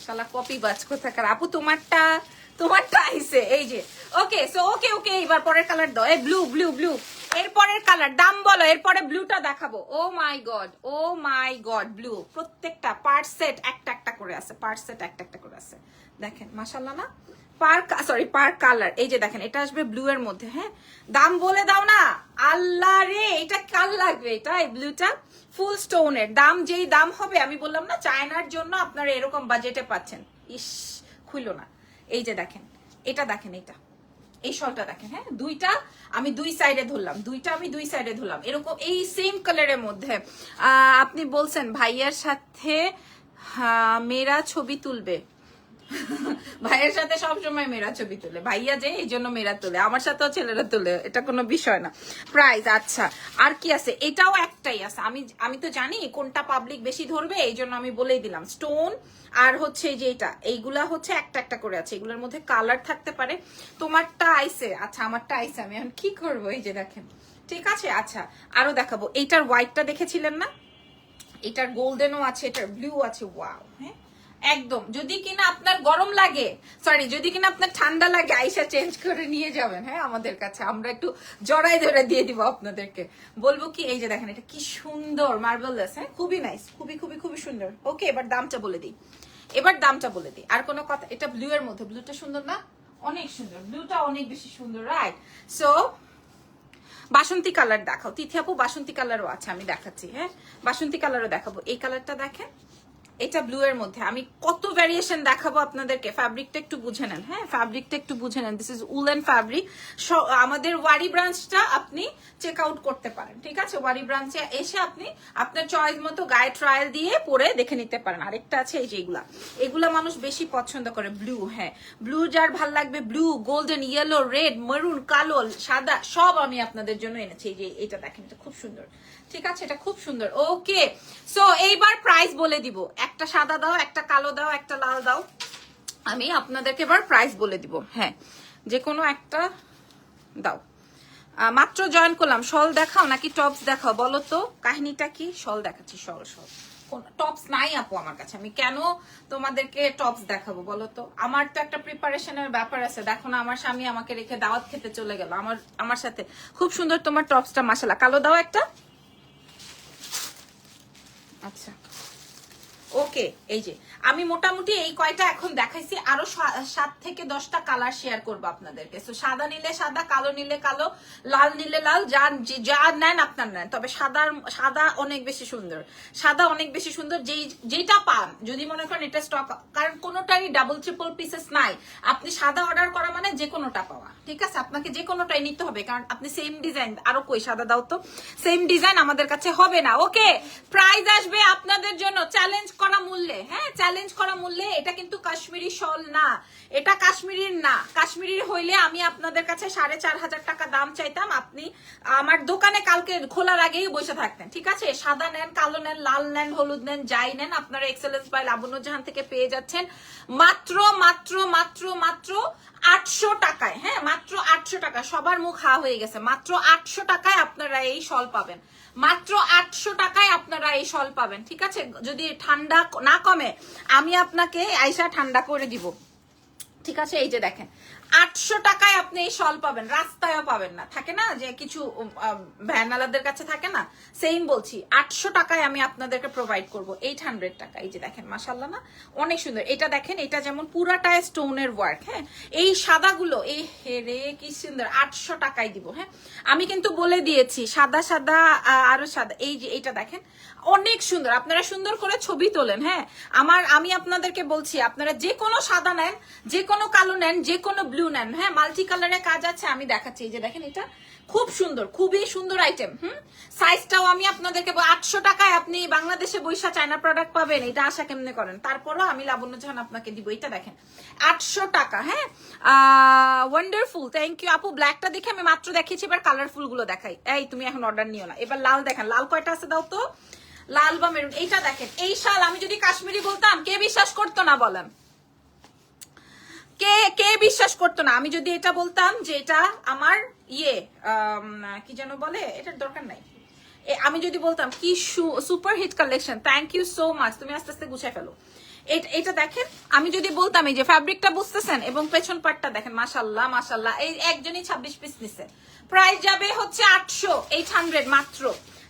শালা কপি বাজ কোথাকার। আপু তোমারটা আইছে, এই যে। ওকে সো ওকে এবার পরের কালার দাও। এই ব্লু এর পরের কালার দাম বলো, এরপরে ব্লুটা দেখাবো। ও মাই গড ব্লু, প্রত্যেকটা পার্ট সেট একটা করে আছে, পার্ট সেট একটা করে আছে। দেখেন মাশাআল্লাহ না, পার কালার। এই যে দেখেন, এটা আসবে ব্লু এর মধ্যে। হ্যাঁ দাম বলে দাও না, আল্লাহ রে, এটা কাল লাগবে। এটা এই ব্লুটা ফুল স্টোনের দাম, যেই দাম হবে, আমি বললাম না চায়নার জন্য আপনারা এরকম বাজেটে পাচ্ছেন। ইস খুইলো না। এই যে দেখেন, এটা দেখেন, এই শলটা দেখেন। হ্যাঁ আমি দুই সাইডে ধরলাম, এরকম এই সেম কালারের মধ্যে। আপনি বলছেন ভাইয়ার সাথে মেয়েরা ছবি তুলবে। ভাইয়ের সাথে সবসময় মেয়েরা ছবি তুলে, ভাইয়া যে এই জন্য মেয়েরা তুলে, আমার সাথেও ছেলেরা তুলে, এটা কোনো বিষয় না। প্রাইস আচ্ছা আর কি আছে? এটাও একটাই আছে, আমি তো জানি কোনটা পাবলিক বেশি ধরবে, এই জন্য আমি বলেই দিলাম। স্টোন আর হচ্ছে যে এইগুলা হচ্ছে একটা করে আছে, এগুলোর মধ্যে কালার থাকতে পারে। তোমারটা আইছে, আচ্ছা আমারটা আইছে, আমি এখন কি করবো? এই যে দেখেন, ঠিক আছে। আচ্ছা আরো দেখাবো, এইটার হোয়াইটটা দেখেছিলেন না, এটার গোল্ডেনও আছে, এটার ব্লু আছে। ওয়াও, হ্যাঁ একদম। যদি কিনা আপনার গরম লাগে, যদি কিনা আপনার ঠান্ডা লাগে, আইসা চেঞ্জ করে নিয়ে যাবেন। হ্যাঁ আমাদের কাছে, আমরা একটু জড়াই ধরে দিয়ে দিব আপনাদেরকে। বলবো কি, এই যে দেখেন, এটা কি সুন্দর মার্বেলস। হ্যাঁ খুবই নাইস, খুবই সুন্দর। ওকে এবার দামটা বলে দিই, আর কোনো কথা। এটা ব্লু এর মধ্যে, ব্লুটা সুন্দর না? অনেক সুন্দর, ব্লুটা অনেক বেশি সুন্দর, রাইট? সো বাসন্তী কালার দেখাও তিথি আপু, বাসন্তী কালারও আছে, আমি দেখাচ্ছি। হ্যাঁ বাসন্তী কালারও দেখাবো। এই কালারটা দেখেন, এটা ব্লু এর মধ্যে। আমি কত ভ্যারিয়েশন দেখাবো আপনাদেরকে, ফ্যাব্রিকটা একটু বুঝে নেন। হ্যাঁ ফ্যাব্রিকটা একটু বুঝে নেন, দিস ইজ উলেন ফ্যাব্রিক। আমাদের ওয়ারি ব্রাঞ্চটা আপনি চেক আউট করতে পারেন, ঠিক আছে? ওয়ারি ব্রাঞ্চে এসে আপনি আপনার চয়েস মতো গায়ে ট্রায়াল দিয়ে পরে দেখে নিতে পারেন। আরেকটা আছে এই যে এগুলা মানুষ বেশি পছন্দ করে, ব্লু। হ্যাঁ ব্লু যার ভাল লাগবে, blue, golden, yellow, red, maroon, কালো, সাদা, সব আমি আপনাদের জন্য এনেছি। এই যে এটা দেখেন, এটা খুব সুন্দর, ঠিক আছে, এটা খুব সুন্দর। ওকে, সো এইবার প্রাইস বলে দিব। একটা সাদা দাও, একটা কালো দাও, একটা লাল দাও। আমি আপনাদেরকে এবার প্রাইস বলে দিব। হ্যাঁ, যে কোনো একটা দাও। মাত্র জয়েন করলাম। শল দেখাও নাকি টপস দেখাও বলো তো, কাহিনীটা কি? শল দেখাচ্ছি, শল শল। টপস নাই আপু আমার কাছে, আমি কেন তোমাদেরকে টপস দেখাবো বলো তো? আমার তো একটা প্রিপারেশনের ব্যাপার আছে। দেখো না, আমার স্বামী আমাকে রেখে দাওয়াত খেতে চলে গেল আমার সাথে। খুব সুন্দর তোমার টপসটা, মাশাআল্লাহ। কালো দাও একটা। আচ্ছা, ওকে, এই যে আমি মোটামুটি এই কয়টা এখন দেখাইছি, আরো 7 থেকে 10টা কালার শেয়ার করবো আপনাদেরকে। তো সাদা নিলে সাদা, কালো নিলে কালো, লাল নিলে লাল, যা নেন আপনার নেন। তবে সাদা অনেক বেশি সুন্দর, সাদা অনেক বেশি সুন্দর। যেটা পান, যদি মনে করেন এটা স্টক, কারণ কোনোটারই ডাবল ট্রিপল পিসেস নাই। আপনি সাদা অর্ডার করা মানে যে কোনোটা পাওয়া, ঠিক আছে? আপনাকে যে কোনোটাই নিতে হবে, কারণ আপনি সেম ডিজাইন, আরো কই সাদা দাও তো, সেম ডিজাইন আমাদের কাছে হবে না। ওকে, প্রাইস আসবে আপনাদের জন্য চ্যালেঞ্জ করা মূল্যে। হ্যাঁ, চ্যালেঞ্জ করা মূল্যে। এটা কিন্তু কাশ্মীরি শল না, এটা কাশ্মীরির না। কাশ্মীরির হইলে আমি আপনাদের কাছে 4,500 টাকা দাম চাইতাম, আপনি আমার দোকানে কালকে খোলার আগেই বসে থাকতেন, ঠিক আছে? সাদা নেন, কালো নেন, লাল নেন, হলুদ নেন, যাই নেন, আপনারা এক্সেলেন্স বাই লাবণ্যজাহান থেকে পেয়ে যাচ্ছেন মাত্র মাত্র মাত্র মাত্র 800 টাকায়। হ্যাঁ, মাত্র 800 টাকা। সবার মুখ হা হয়ে গেছে। মাত্র 800 টাকায় আপনারা এই শল পাবেন, মাত্র 800 টাকায় আপনারা এই শল পাবেন, ঠিক আছে? যদি ঠান্ডা না কমে আমি আপনাকে আইসা ঠান্ডা করে দিব, ঠিক আছে? এই যে দেখেন, 800 টাকায় আপনি এই শল পাবেন, রাস্তায়ও পাবেন না। থাকে না যে কিছু ভ্যানালাদের কাছে থাকে না, সেম বলছি। 800 টাকায় আমি আপনাদেরকে প্রোভাইড করব 800 টাকা। এই যে দেখেন, মাশাআল্লাহ না, অনেক সুন্দর। এটা দেখেন, এটা যেমন পুরাটায় স্টোনের ওয়ার্ক। হ্যাঁ, এই সাদাগুলো, এই হেরে কি সুন্দর, 800 টাকায় দিব। হ্যাঁ, আমি কিন্তু বলে দিয়েছি সাদা সাদা, আরো সাদা। এই যে এটা দেখেন, অনেক সুন্দর। আপনারা সুন্দর করে ছবি তোলেন। হ্যাঁ, আমি আপনাদেরকে বলছি, আপনারা যে কোনো সাদা নেন, যে কোনো কালো নেন, যে কোনো ব্লু নেন। হ্যাঁ, মাল্টি কালারে কাজ আছে, আমি দেখাচ্ছি। এই যে দেখেন, এটা খুব সুন্দর, খুবই সুন্দর আইটেম। সাইজটাও আমি আপনাদেরকে 800 টাকায় আপনি বাংলাদেশে বৈশা চায়না প্রোডাক্ট পাবেন, এটা আশা কেমনে করেন? তারপরও আমি লাবণ্যজাহান আপনাকে দিব। এটা দেখেন, 800 টাকা। হ্যাঁ, ওয়ান্ডারফুল, থ্যাংক ইউ আপু। ব্ল্যাকটা দেখে আমি মাত্র দেখিয়েছি, এবার কালারফুল গুলো দেখাই। এই তুমি এখন অর্ডার নিও না, এবার লাল দেখেন। লাল কয়টা আছে দাও তো, লাল বা মেরুন। এইটা দেখেন, এই শাল আমি যদি কাশ্মীরি বলতাম কে বিশ্বাস করতো না বলেন? কে বিশ্বাস করতো না? আমি যদি এটা বলতাম যে এটা আমার কি যেন বলে, এটার দরকার নাই। আমি যদি বলতাম কি super hit collection, thank you so much, তুমি আস্তে আস্তে গুছাই ফেলো। এটা দেখেন, আমি যদি বলতাম, এই যে ফ্যাব্রিকটা বুঝতেছেন, এবং পেছন পাটটা দেখেন, মাশাআল্লাহ মাশাআল্লাহ। এই একজনই 26 পিস নিছে, প্রাইস যাবে হচ্ছে 800 মাত্র।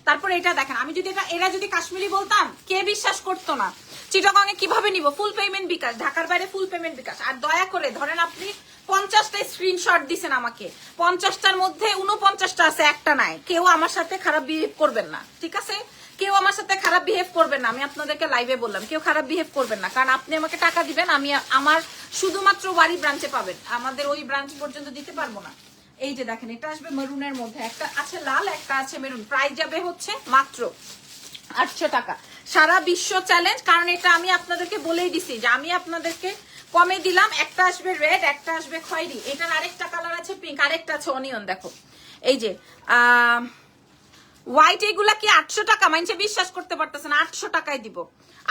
তারপর এটা দেখেন, আমি যদি এরা যদি কাশ্মীরি বলতাম কে বিশ্বাস করতো না? চিটাগং এ কিভাবে নিব? ফুল পেমেন্ট বিকাশ, ঢাকার বাইরে ফুল পেমেন্ট বিকাশ। আর দয়া করে ধরেন আপনি 50টা স্ক্রিনশট দিছেন আমাকে, 50টার মধ্যে 49টা আছে, একটা নাই। কেউ আমার সাথে খারাপ বিহেভ করবেন না, ঠিক আছে? কেউ আমার সাথে খারাপ বিহেভ করবেন না। আমি আপনাদেরকে লাইভে বললাম, কেউ খারাপ বিহেভ করবেন না, কারণ আপনি আমাকে টাকা দিবেন, আমি আমার শুধুমাত্র ওয়ারি ব্রাঞ্চে পাবেন, আমাদের ওই ব্রাঞ্চ পর্যন্ত দিতে পারবো না। এই যে দেখেন, এটা আসবে মেরুনের মধ্যে, একটা আছে লাল, একটা আছে মেরুন। প্রাইস যাবে হচ্ছে মাত্র 800 টাকা। সারা বিশ্ব চ্যালেঞ্জ, কারণ এটা আমি আপনাদেরকে বলেই দিছি যে আমি আপনাদেরকে কমে দিলাম। একটা আসবে রেড, একটা আসবে খয়েরি, এটার আরেকটা কালার আছে পিঙ্ক, আরেকটা আছে অনিয়ন। দেখো, এই যে হোয়াইট, এগুলা কি 800 টাকা? মানুষে বিশ্বাস করতে পারতেছে না, 800 টাকায় দিব।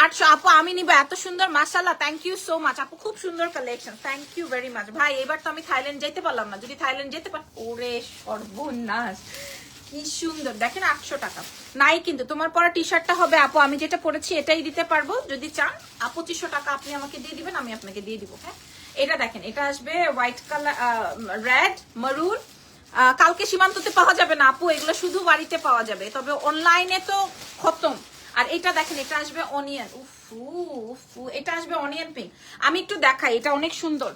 800 আপু, আমি নিব। এত সুন্দর, মাশাআল্লাহ, থ্যাংক ইউ সো মাচ আপু, খুব সুন্দর collection, thank you very much ভাই। এবার তো আমি থাইল্যান্ড যেতে পারলাম না, যদি থাইল্যান্ড যেতে পার, ওরে সর্বনাশ, কি সুন্দর দেখেন। 800 টাকা নাই কিন্তু, তোমার পরা টি শার্টটা হবে আপু, আমি যেটা পরেছি এটাই দিতে পারবো। যদি চান 2500 টাকা আপনি আমাকে দিয়ে দিবেন, আমি আপনাকে দিয়ে দিব। হ্যাঁ, এটা দেখেন, এটা আসবে হোয়াইট কালার, রেড, মারুন। কালকে সীমান্ততে পাওয়া যাবে না আপু, এগুলো শুধু বাড়িতে পাওয়া যাবে, তবে অনলাইনে তো খতম। আর এটা দেখেন, এটা আসবে অনিয়ন, উফু, এটা আসবে অনিয়ন পিঙ্ক। আমি একটু দেখাই, এটা অনেক সুন্দর।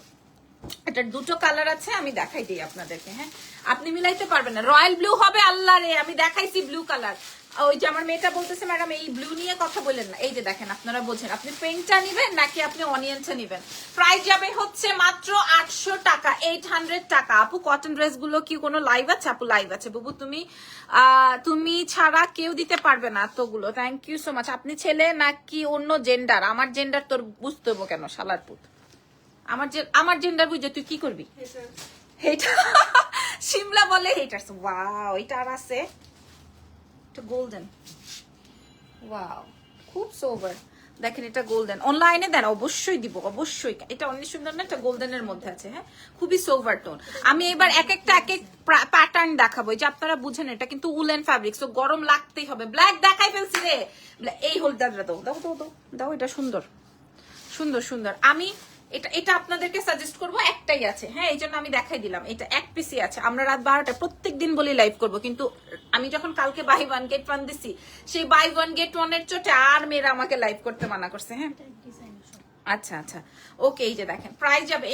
এটার দুটো কালার আছে, আমি দেখাই দিই আপনাদেরকে। হ্যাঁ, আপনি মিলাইতে পারবেন না। রয়্যাল ব্লু হবে, আল্লাহ রে, আমি দেখাইছি ব্লু কালার। ওই যে আমার মেয়েটা বলতেছে ম্যাডাম এই ব্লু নিয়ে কথা বলেন না। এই যে দেখেন, আপনারা বোঝেন, আপনি পিঙ্কটা নিবেন নাকি আপনি অনিয়নটা নিবেন। প্রাইস যাবে হচ্ছে মাত্র 800 টাকা, 800 টাকা। আপু কটন ড্রেস গুলো কি কোনো লাইভ আছে? আপু লাইভ আছে। বুবু তুমি ছাড়া কেউ দিতে পারবে না এতগুলো, থ্যাংক ইউ সো মাচ। আপনি ছেলে নাকি অন্য জেন্ডার? আমার জেন্ডার তোর বুঝতে হবো কেন, শালার পুত? আমার জেন্ডার বুঝে তুই কি করবি? হেটার। শিমলা বলে হেটার্স। ওয়াও, এটা আর আছে, এটা গোল্ডেন, ওয়াও খুব সোভার। দেখেন এটা গোল্ডেন, অনলাইনে দেন অবশ্যই দিব, অবশ্যই। এটা অনেক সুন্দর না, এটা গোল্ডেনের মধ্যে আছে, হ্যাঁ খুবই সোভার টোন। আমি এবার এক একটা এক এক প্যাটার্ন দেখাবো, যে আপনারা বুঝেন এটা কিন্তু উলেন ফ্যাব্রিক, সো গরম লাগতেই হবে। ব্ল্যাক দেখাই ফেলছি রে, এই হোলদারটা দাও দাও দাও দাও দাও, এটা সুন্দর সুন্দর সুন্দর। আমি এটা এটা আপনাদেরকে সাজেস্ট করবো, একটাই আছে, হ্যাঁ এই জন্য আমি দেখাই দিলাম। এটা এক পিসি আছে, আমরা রাত 12টা প্রত্যেকদিন বলি লাইভ করব, কিন্তু আমি যখন কালকে বাই 1 গেট 1 দিছি, সেই বাই 1 গেট 1 এর চোটে আর মেয়েরা আমাকে লাইভ করতে মানা করছে। হ্যাঁ আচ্ছা আচ্ছা ওকে। এই যে দেখেন প্রাইস যাবে,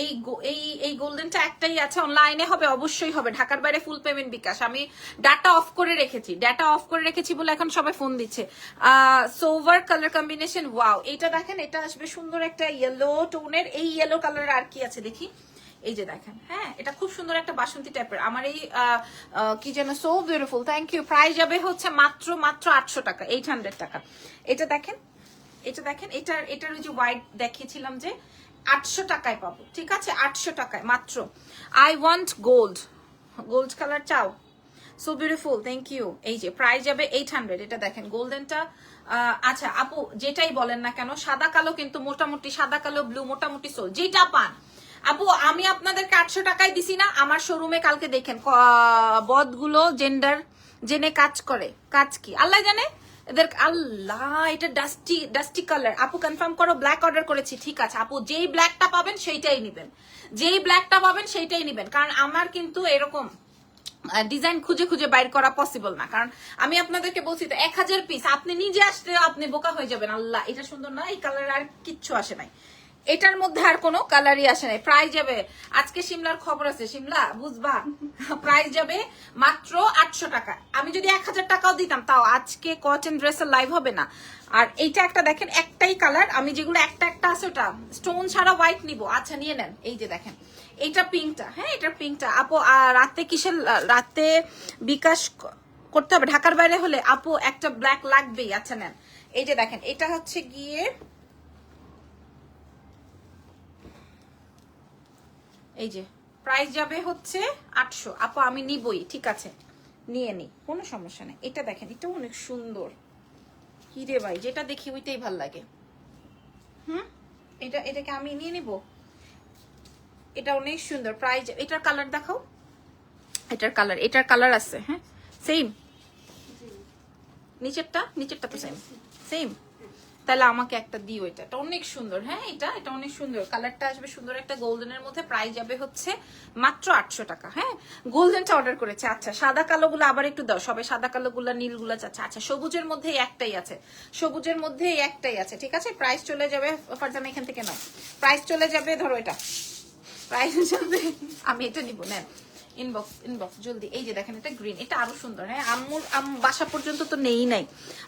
এই গোল্ডেনটা একটাই আছে, অনলাইনে হবে অবশ্যই হবে, ঢাকার বাইরে ফুল পেমেন্ট বিকাশ। আমি ডাটা অফ করে রেখেছি, ডাটা অফ করে রেখেছি বলে এখন সবাই ফোন দিচ্ছে। Sober colour combination, wow. এটা দেখেন, এটা আসবে সুন্দর একটা ইয়েলো টোনের, এই ইয়েলো কালারের আর কি আছে দেখি, এই যে দেখেন, হ্যাঁ এটা খুব সুন্দর একটা বাসন্তী টাইপের। আমার এই কি যেন, so beautiful, thank you. Price যাবে হচ্ছে মাত্র মাত্র 800 টাকা, 800 টাকা। এটা দেখেন, এটা দেখেন, এটার ওই যে হোয়াইট দেখিয়েছিলাম যে 800 টাকায় পাবো, ঠিক আছে 800 টাকায় মাত্র। I want gold, gold colour চাও, সো বিউটিফুল, থ্যাংক ইউ। এই যে প্রাইস যাবে 800। এটা দেখেন গোল্ডেনটা। আচ্ছা আপু যেটাই বলেন না কেন, সাদা কালো কিন্তু মোটামুটি, সাদা কালো ব্লু মোটামুটি সোল, যেটা পান। আপু আমি আপনাদেরকে 800 টাকায় দিছি না, আমার শোরুমে কালকে দেখেন বদগুলো জেন্ডার জেনে কাজ করে, কাজ কি আল্লাহ জানে এদের। আল্লাহ এটা ডাস্টি ডাস্টি কালার। আপু কনফার্ম করো, ব্ল্যাক অর্ডার করেছি, ঠিক আছে আপু, যেই ব্ল্যাকটা পাবেন সেইটাই নিবেন, যেই ব্ল্যাকটা পাবেন সেইটাই নিবেন, কারণ আমার কিন্তু এরকম ডিজাইন খুঁজে খুঁজে বাইর করা পসিবল না, কারণ আমি আপনাদেরকে বলছি তো 1000 পিস, আপনি নিজে আসতে আপনি বোকা হয়ে যাবেন। আল্লাহ এটা সুন্দর না, এই কালার আর কিচ্ছু আসে নাই, এটার মধ্যে আর কোনো কালারই আসে নাই। প্রাইস যাবে, আজকে সিমলার খবর আছে, সিমলা বুঝবা, প্রাইস যাবে মাত্র 800 টাকা। আমি যদি 1000 টাকাও দিতাম তাও আজকে কটন ড্রেসের লাইভ হবে না। আর এইটা একটা দেখেন, একটাই কালার, আমি যেগুলো একটা একটা আছে ওটা স্টোন ছাড়া হোয়াইট নিব, আচ্ছা নিয়ে নেন। এই যে দেখেন এইটা পিঙ্কটা, হ্যাঁ এটা পিঙ্কটা। আপু রাতে কিসের, রাতে বিকাশ করতে হবে, ঢাকার বাইরে হলে আপু একটা ব্ল্যাক লাগবেই। আচ্ছা নেন, এই যে দেখেন এটা হচ্ছে গিয়ে, এই যে প্রাইস যাবে হচ্ছে 800। আপু আমি নিবই, ঠিক আছে নিয়ে নি, কোনো সমস্যা নেই। এটা দেখেন, এটা অনেক সুন্দর, কি রে ভাই, যেটা দেখি ওইটাই ভাল লাগে। এটাকে আমি নিয়ে নিব, এটা অনেক সুন্দর। প্রাইস, এটার কালার দেখাও, এটার কালার আছে, হ্যাঁ সেম, নিচেরটা তো সেম সেম। তাহলে আমাকে একটা দিও, এটা অনেক সুন্দর, হ্যাঁ এটা অনেক সুন্দর, কালারটা আসবে সুন্দর একটা গোল্ডেনের মধ্যে। প্রাইস যাবে হচ্ছে মাত্র 800 টাকা। হ্যাঁ গোল্ডেনটা অর্ডার করেছে। আচ্ছা সাদা কালো গুলো আবার একটু দাও, সবাই সাদা কালো গুলা নীল গুলা চাচ্ছে। আচ্ছা সবুজের মধ্যে একটাই আছে, সবুজের মধ্যে একটাই আছে, ঠিক আছে। প্রাইস চলে যাবে, ফারজানা এখান থেকে নাও, প্রাইস চলে যাবে, ধরো এটা প্রাইস যাবে, আমি এটা নিব, নেন ইনবক্স জলদি। এই যে দেখেন এটা গ্রিন, এটা আরো সুন্দর, হ্যাঁ আম্মুর বাসা পর্যন্ত তো নেই নাই,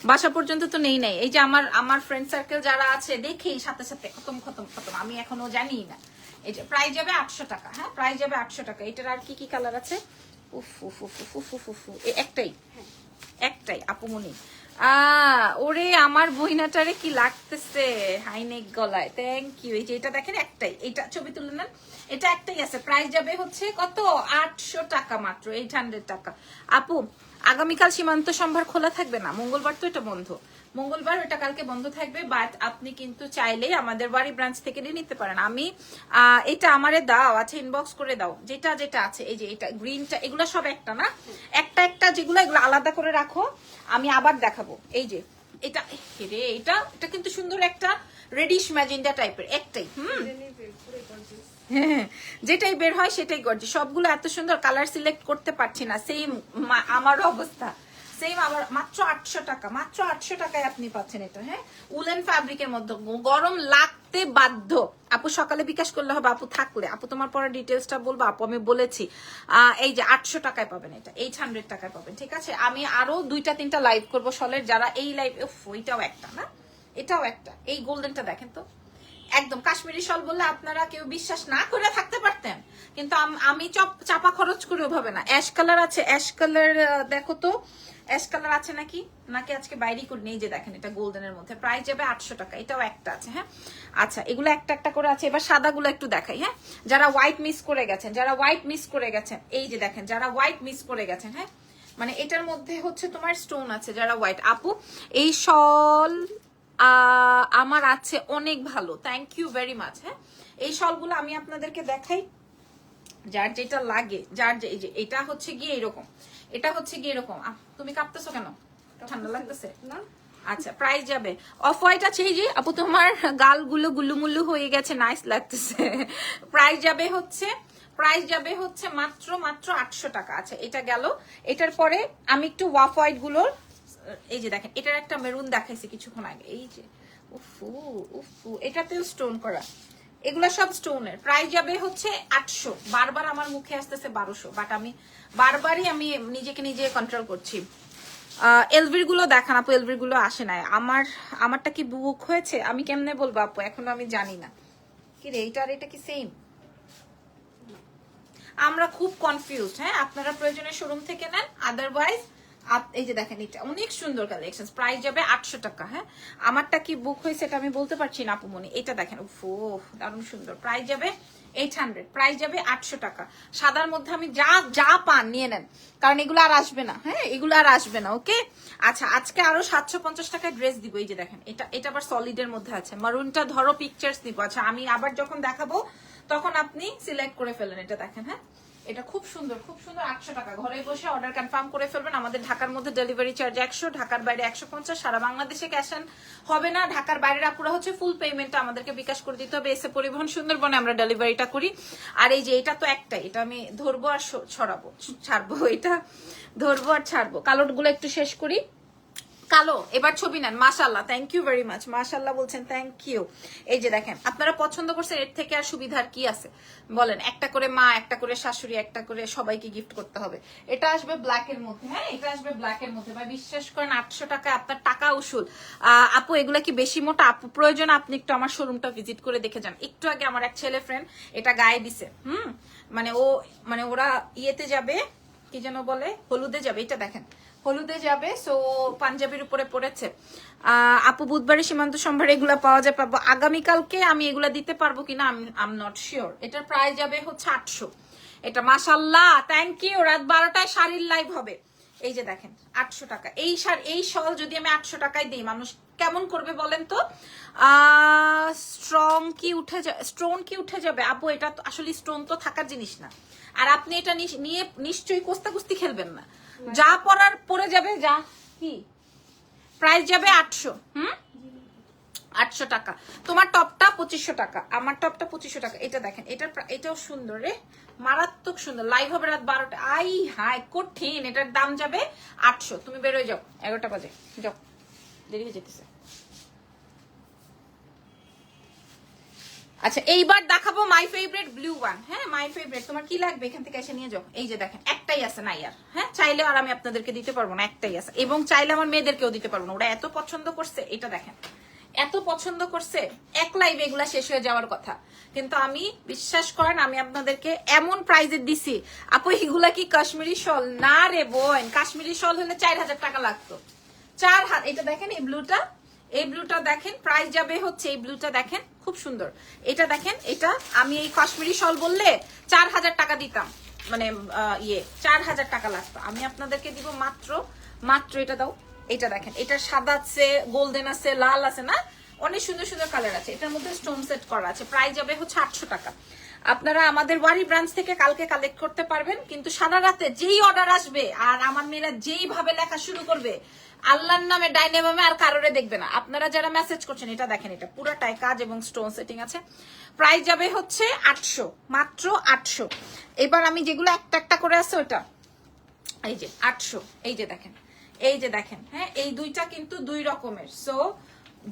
বাসা পর্যন্ত তো নেই নাই। এই যে আমার ফ্রেন্ড সার্কেল যারা আছে দেখেই সাথে সাথে খতম খতম খতম, আমি এখনো জানি না। এই যে প্রাইস যাবে 800 টাকা, হ্যাঁ প্রাইস যাবে 800 টাকা। এটার আর কি কি কালার আছে, উফ উফ উফ উফ উফ উফ, একটাই আপুমনি। ওরে আমার বইনাটারে কি লাগতেছে, হাইনেক গলায়, থ্যাংক ইউ। এই যে এটা দেখেন একটাই, এটা ছবি তুলে নেন, এটা একটাই আছে। প্রাইস যাবে হচ্ছে কত, 800 টাকা মাত্র, 800 টাকা। আপু আগামীকাল সীমান্ত সম্ভার খোলা থাকবে না, মঙ্গলবার তো এটা বন্ধ, মঙ্গলবার ওটা কালকে বন্ধ থাকবে, বাট আপনি কিন্তু চাইলেই আমাদের বাড়ি ব্রাঞ্চ থেকে নিতে পারেন। আমি এটা আমারে দাও, আচ্ছা ইনবক্স করে দাও, যেটা যেটা আছে। এই যে এটা গ্রিনটা, এগুলো সব একটা না, একটা একটা যেগুলো, এগুলো আলাদা করে রাখো, আমি আবার দেখাবো। এই যে এটা রে, এটা কিন্তু সুন্দর একটা রেডিশ ম্যাজেন্ডা টাইপের, একটাই, হ্যাঁ যেটাই বের হয় সেটাই গর্জি। সবগুলো এত সুন্দর, কালার সিলেক্ট করতে পারছি না, সেম আমারও অবস্থা সেম। আবার মাত্র 800 টাকা, মাত্র 800 টাকায় আপনি পাচ্ছেন এটা, হ্যাঁ উলেন ফ্যাব্রিকের মধ্যে, গরম লাগতে বাধ্য। আপু সকালে বিকাশ করলে হবে, আপু থাকলে, আপু তোমার পরে ডিটেলসটা বলবো, আপু আমি বলেছি। এই যে 800 টাকায় পাবেন এটা, 800 টাকায় পাবেন, ঠিক আছে। আমি আরো 2-3টা লাইভ করবো সলের, যারা এই লাইভ, ওইটাও একটা না, এটাও একটা। এই গোল্ডেনটা দেখেন তো, একদম কাশ্মীরি শল বললে আপনারা কেউ বিশ্বাস না করে থাকতে পারতেন, কিন্তু আমি চাপা খরচ করে ওভাবে না। অ্যাশ কালার আছে, অ্যাশ কালার দেখো তো, অ্যাশ কালার আছে নাকি নাকি আজকে বাইরেই করে নেই। যে দেখেন এটা গোল্ডেনের মধ্যে, প্রাইস যাবে 800 টাকা, এটাও একটা আছে, হ্যাঁ আচ্ছা এগুলো একটা একটা করে আছে। এবার সাদাগুলো একটু দেখাই, হ্যাঁ যারা হোয়াইট মিস করে গেছেন, যারা হোয়াইট মিস করে গেছেন, এই যে দেখেন যারা হোয়াইট মিস করে গেছেন, হ্যাঁ মানে এটার মধ্যে হচ্ছে তোমার স্টোন আছে যারা হোয়াইট। আপু এই শল আমার আছে, অনেক ভালো, থ্যাংক ইউ ভেরি মাচ। হ্যাঁ, এই শলগুলো আমি আপনাদেরকে দেখাই, যার যেটা লাগে, যার এই যে এটা হচ্ছে গিয়ে এরকম, এটা হচ্ছে গিয়ে এরকম। তুমি কাঁপতেছো কেন? ঠান্ডা লাগতেছে না? আচ্ছা, প্রাইস যাবে অফ হোয়াইট আছে এই যে আপু, তোমার গালগুলো গুলুমুল্লু হয়ে গেছে, নাইস লাগতেছে। প্রাইস যাবে হচ্ছে মাত্র 800 টাকা। আচ্ছা, এটা গেল। এটার পরে আমি একটু ওয়াফ হোয়াইট গুলোর, এই যে দেখেন এটার একটা মেরুন দেখাইছি কিছুক্ষণ আগে, এই যে উফু উফু, এটাতেও স্টোন করা, এগুলা সব স্টোনের। প্রাইস যাবে হচ্ছে 800। বারবার আমার মুখে আসতেছে 1200, বাট আমি বারবারই আমি নিজেকে নিজে কন্ট্রোল করছি। এলভির গুলো দেখান আপু, এলভির গুলো আসে নাই। আমারটা কি বুক হয়েছে আমি কেমনে বলবো আপু, এখনো আমি জানি না। কি রে, এইটা আর এটা কি সেম? আমরা খুব কনফিউজড। হ্যাঁ, আপনারা প্রয়োজনে শোরুম থেকে নেন, আদারওয়াইজ এই যে দেখেন এটা অনেক সুন্দর কালেকশন। প্রাইস যাবে 800 টাকা। হ্যাঁ, আমারটা কি বুক হয়েছে এটা আমি বলতে পারছি না আপুমনি। এটা দেখেন, উফ দারুণ সুন্দর। প্রাইস যাবে 800, প্রাইস যাবে 800 টাকা। সাদার মধ্যে আমি যা পান নিয়ে নেন, কারণ এগুলো আর আসবে না। হ্যাঁ, এগুলো আর আসবে না। ওকে, আচ্ছা, আজকে আরো 750 টাকায় ড্রেস দিব। এই যে দেখেন এটা আবার সলিডের মধ্যে আছে। মারুনটা ধরো পিকচার্স নিব। আচ্ছা, আমি আবার যখন দেখাবো তখন আপনি সিলেক্ট করে ফেলেন। এটা দেখেন, হ্যাঁ এটা খুব সুন্দর, খুব সুন্দর। 800 টাকা। ঘরে বসে অর্ডার কনফার্ম করে ফেলবেন। আমাদের ঢাকার মধ্যে ডেলিভারি চার্জ 100, ঢাকার বাইরে 150। সারা বাংলাদেশে ক্যাশ অন হবে না। ঢাকার বাইরের আপুরা হচ্ছে ফুল পেমেন্টটা আমাদেরকে বিকাশ করে দিতে হবে। এসে পরিবহন সুন্দরবনে আমরা ডেলিভারিটা করি। আর এই যে এটা তো একটাই, এটা আমি ধরবো আর ছাড়বো। এটা ধরবো আর ছাড়বো। কালোটগুলো একটু শেষ করি। কালো, এবার ছবি নেন। মাশাআল্লাহ, থ্যাংক ইউ ভেরি মাচ। মাশাআল্লাহ বলছেন, থ্যাংক ইউ। এই যে দেখেন, আপনারা পছন্দ করছেন, এর থেকে আর সুবিধার কি আছে বলেন? একটা করে মা, একটা করে শাশুড়ি, একটা করে সবাইকে গিফট করতে হবে। এটা আসবে ব্ল্যাক এর মধ্যে। হ্যাঁ, এটা আসবে ব্ল্যাক এর মধ্যে। ভাই বিশ্বাস করেন, 800 টাকায় আপনার টাকা উসুল। আপু এগুলা কি বেশি মোটা? আপু প্রয়োজন আপনি একটু আমার শোরুমটা ভিজিট করে দেখে যান। একটু আগে আমার এক ছেলে ফ্রেন্ড এটা গায়ে দিছে। মানে ওরা ইয়েতে যাবে, কি যেন বলে, হলুদে যাবে। এটা দেখেন, হলুদে যাবে, সো পাঞ্জাবির উপরে পড়েছে। আপু বুধবারে সীমান্ত সম্ভার এগুলা পাওয়া যায়, পাবো আগামীকালকে। আমি এগুলা দিতে পারবো কিনা আই এম নট শিওর। এটার প্রাইস যাবে হচ্ছে 800। এটা মাশাআল্লাহ, থ্যাংক ইউ। রাত 12টায় শাড়ির লাইভ হবে। এই যে দেখেন 800 টাকা। এই শল যদি আমি 800 টাকায় দিই, মানুষ কেমন করবে বলেন তো? স্টোন কি উঠে যাবে আপু? এটা তো আসলে স্টোন তো থাকার জিনিস না। আর আপনি এটা নিয়ে নিশ্চয়ই কোস্তাকুস্তি খেলবেন না। যা পরার পরে যাবে। যা কি প্রাইস যাবে 800। 800 টাকা। তোমার টপটা 2500 টাকা, আমার টপটা 2500 টাকা। এটা দেখেন, এটাও সুন্দর রে, মারাত্মক সুন্দর। লাইভ হবে রাত 12টা। আই হাই কঠিন। এটার দাম যাবে 800। তুমি বেরোয় যাও, 11টা বাজে যাও, দেরি হয়ে যেতেছে। আচ্ছা, এইবার দেখাবো মাই ফেভারিট ব্লু ওয়ান। হ্যাঁ, মাই ফেভারিট। তোমার কি লাগবে এখান থেকে এসে নিয়ে যাও। এই যে দেখেন, একটাই আছে না ইয়ার। হ্যাঁ, চাইলে আর আমি আপনাদেরকে দিতে পারবো না, একটাই আছে। এবং চাইলে আমার মেয়েদেরকেও দিতে পারবো না। ওরা এত পছন্দ করছে। এটা দেখেন, এত পছন্দ করছে, এক লাইভে এগুলা শেষ হয়ে যাওয়ার কথা। কিন্তু আমি, বিশ্বাস করেন, আমি আপনাদেরকে এমন প্রাইজে দিছি। আপু এগুলা কি কাশ্মীরি শল? না রে বোন, কাশ্মীরি শল হলে 4000 টাকা লাগতো। 4000। এটা দেখেন, এই ব্লুটা দেখেন, প্রাইস যাবে হচ্ছে, এই ব্লুটা দেখেন খুব সুন্দর। এটা দেখেন, এটা আমি এই কাশ্মীরি শল বললে 4000 টাকা দিতাম, মানে 4000 টাকা লাগতো। আমি আপনাদেরকে দিব মাত্র এটা দাও। এটা দেখেন, এটা সাদা আছে, গোল্ডেন আছে, লাল আছে, না অনেক সুন্দর সুন্দর কালার আছে। এটার মধ্যে স্টোন সেট করা আছে। প্রাইস যাবে হচ্ছে 800 টাকা। আপনারা আমাদের ওয়ারি ব্রাঞ্চ থেকে কালকে কালেক্ট করতে পারবেন। কিন্তু সারা রাতে যেই অর্ডার আসবে আর আমার মেয়েরা যেইভাবে লেখা শুরু করবে, আল্লাহর নামে ডাইনামে আর কারোরে দেখবে না। আপনারা যারা মেসেজ করছেন, এটা দেখেন, এটা পুরোটাই কাজ এবং স্টোন সেটিং আছে। প্রাইস যাবে হচ্ছে 800, মাত্র 800। এবার আমি যেগুলো একটা একটা করে আছে ওটা, এই যে 800। এই যে দেখেন, হ্যাঁ, এই দুইটা কিন্তু দুই রকমের। সো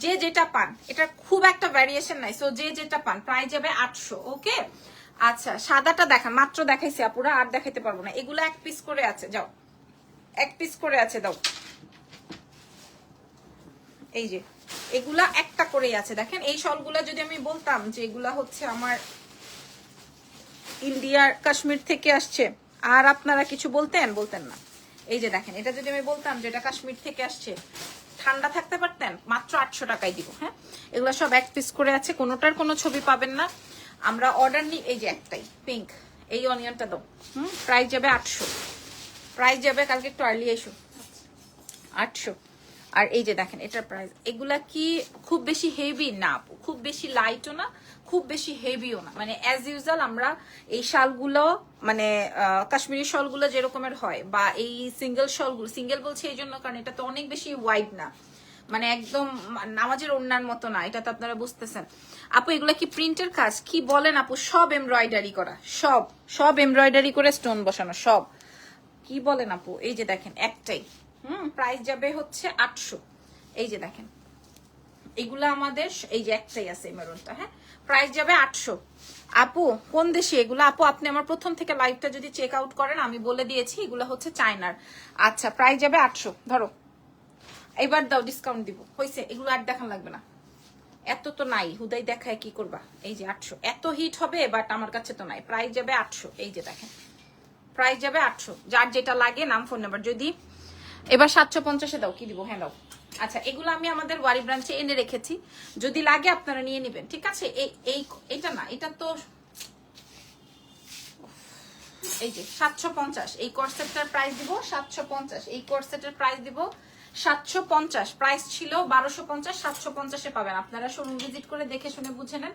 যে যেটা পান, এটা খুব একটা ভ্যারিয়েশন নাই। সো যে যেটা পান, প্রাইস যাবে 800। ওকে, আচ্ছা, সাদাটা দেখান। মাত্র দেখাইছি আপুরা, আর দেখাইতে পারবো না। এগুলো এক পিস করে আছে, যাও, এক পিস করে আছে, দাও। এই যে এগুলা একটা করেই আছে। দেখেন, এই শলগুলা যদি আমি বলতাম যে এগুলা হচ্ছে আমার ইন্ডিয়ার কাশ্মীর থেকে আসছে, আর আপনারা কিছু বলতেন না। এই যে দেখেন, এটা যদি আমি বলতাম যে এটা কাশ্মীর থেকে আসছে, ঠান্ডা থাকতে পারতেন। মাত্র 800 টাকায় দিব। হ্যাঁ, এগুলা সব এক পিস করে আছে, কোনোটার কোনো ছবি পাবেন না। আমরা অর্ডার নিই। এই যে একটাই পিঙ্ক, এই অনিয়নটা দাও। প্রাইস যাবে 800। প্রাইস যাবে কালকে একটু আর্লি এসো, 800। আর এই যে দেখেন এটার প্রাইস, এগুলা কি খুব বেশি হেভি না আপু, খুব বেশি লাইটও না, খুব বেশি হেভিও না, মানে অ্যাজ ইউজুয়াল আমরা এই শালগুলো মানে কাশ্মীরি শালগুলো যেরকমের হয় বা এই সিঙ্গেল শালগুলো, সিঙ্গেল বলছি এই জন্য কারণ এটা তো অনেক বেশি ওয়াইড না, মানে একদম নামাজের ওড়নার মতো না, এটা তো আপনারা বুঝতেছেন। আপু এগুলা কি প্রিন্টের কাজ? কি বলেন আপু, সব এমব্রয়ডারি করা, সব সব এমব্রয়ডারি করে স্টোন বসানো সব। কি বলেন আপু, এই যে দেখেন একটাই, প্রাইস যাবে হচ্ছে 800। এই যে দেখেন এগুলা আমাদের, এই যে একটাই আছে মেরুনটা, হ্যাঁ, প্রাইস যাবে 800। আপু কোন দেশে এগুলা? আপু আপনি আমার প্রথম থেকে লাইভটা যদি চেক আউট করেন আমি বলে দিয়েছি এগুলা হচ্ছে চায়নার। আচ্ছা প্রাইস যাবে 800। ধরো এবার দাও, ডিসকাউন্ট দিব, হয়েছে, এগুলো আর দেখান লাগবে না, এত তো নাই, হুদাই দেখায় কি করবা। এই যে 800, এত হিট হবে বাট আমার কাছে তো নাই, প্রাইস যাবে 800। এই যে দেখেন প্রাইস যাবে 800, যার যেটা লাগে নাম ফোন নাম্বার। যদি এবার 750-এ দাও, কি দিব? হ্যাঁ দাও। আচ্ছা এগুলো আমি আমাদের ওয়ারি ব্রাঞ্চে এনে রেখেছি, যদি লাগে আপনারা নিয়ে নেবেন, ঠিক আছে। এইটা না, এটা তো এই যে 750, এই কোর্সেটটার প্রাইস দিব 750, এই কোর্সেটের প্রাইস দিব 750, প্রাইস ছিল 1250, 750-এ পাবেন। আপনারা শোরুম ভিজিট করে দেখে শুনে বুঝে নেন,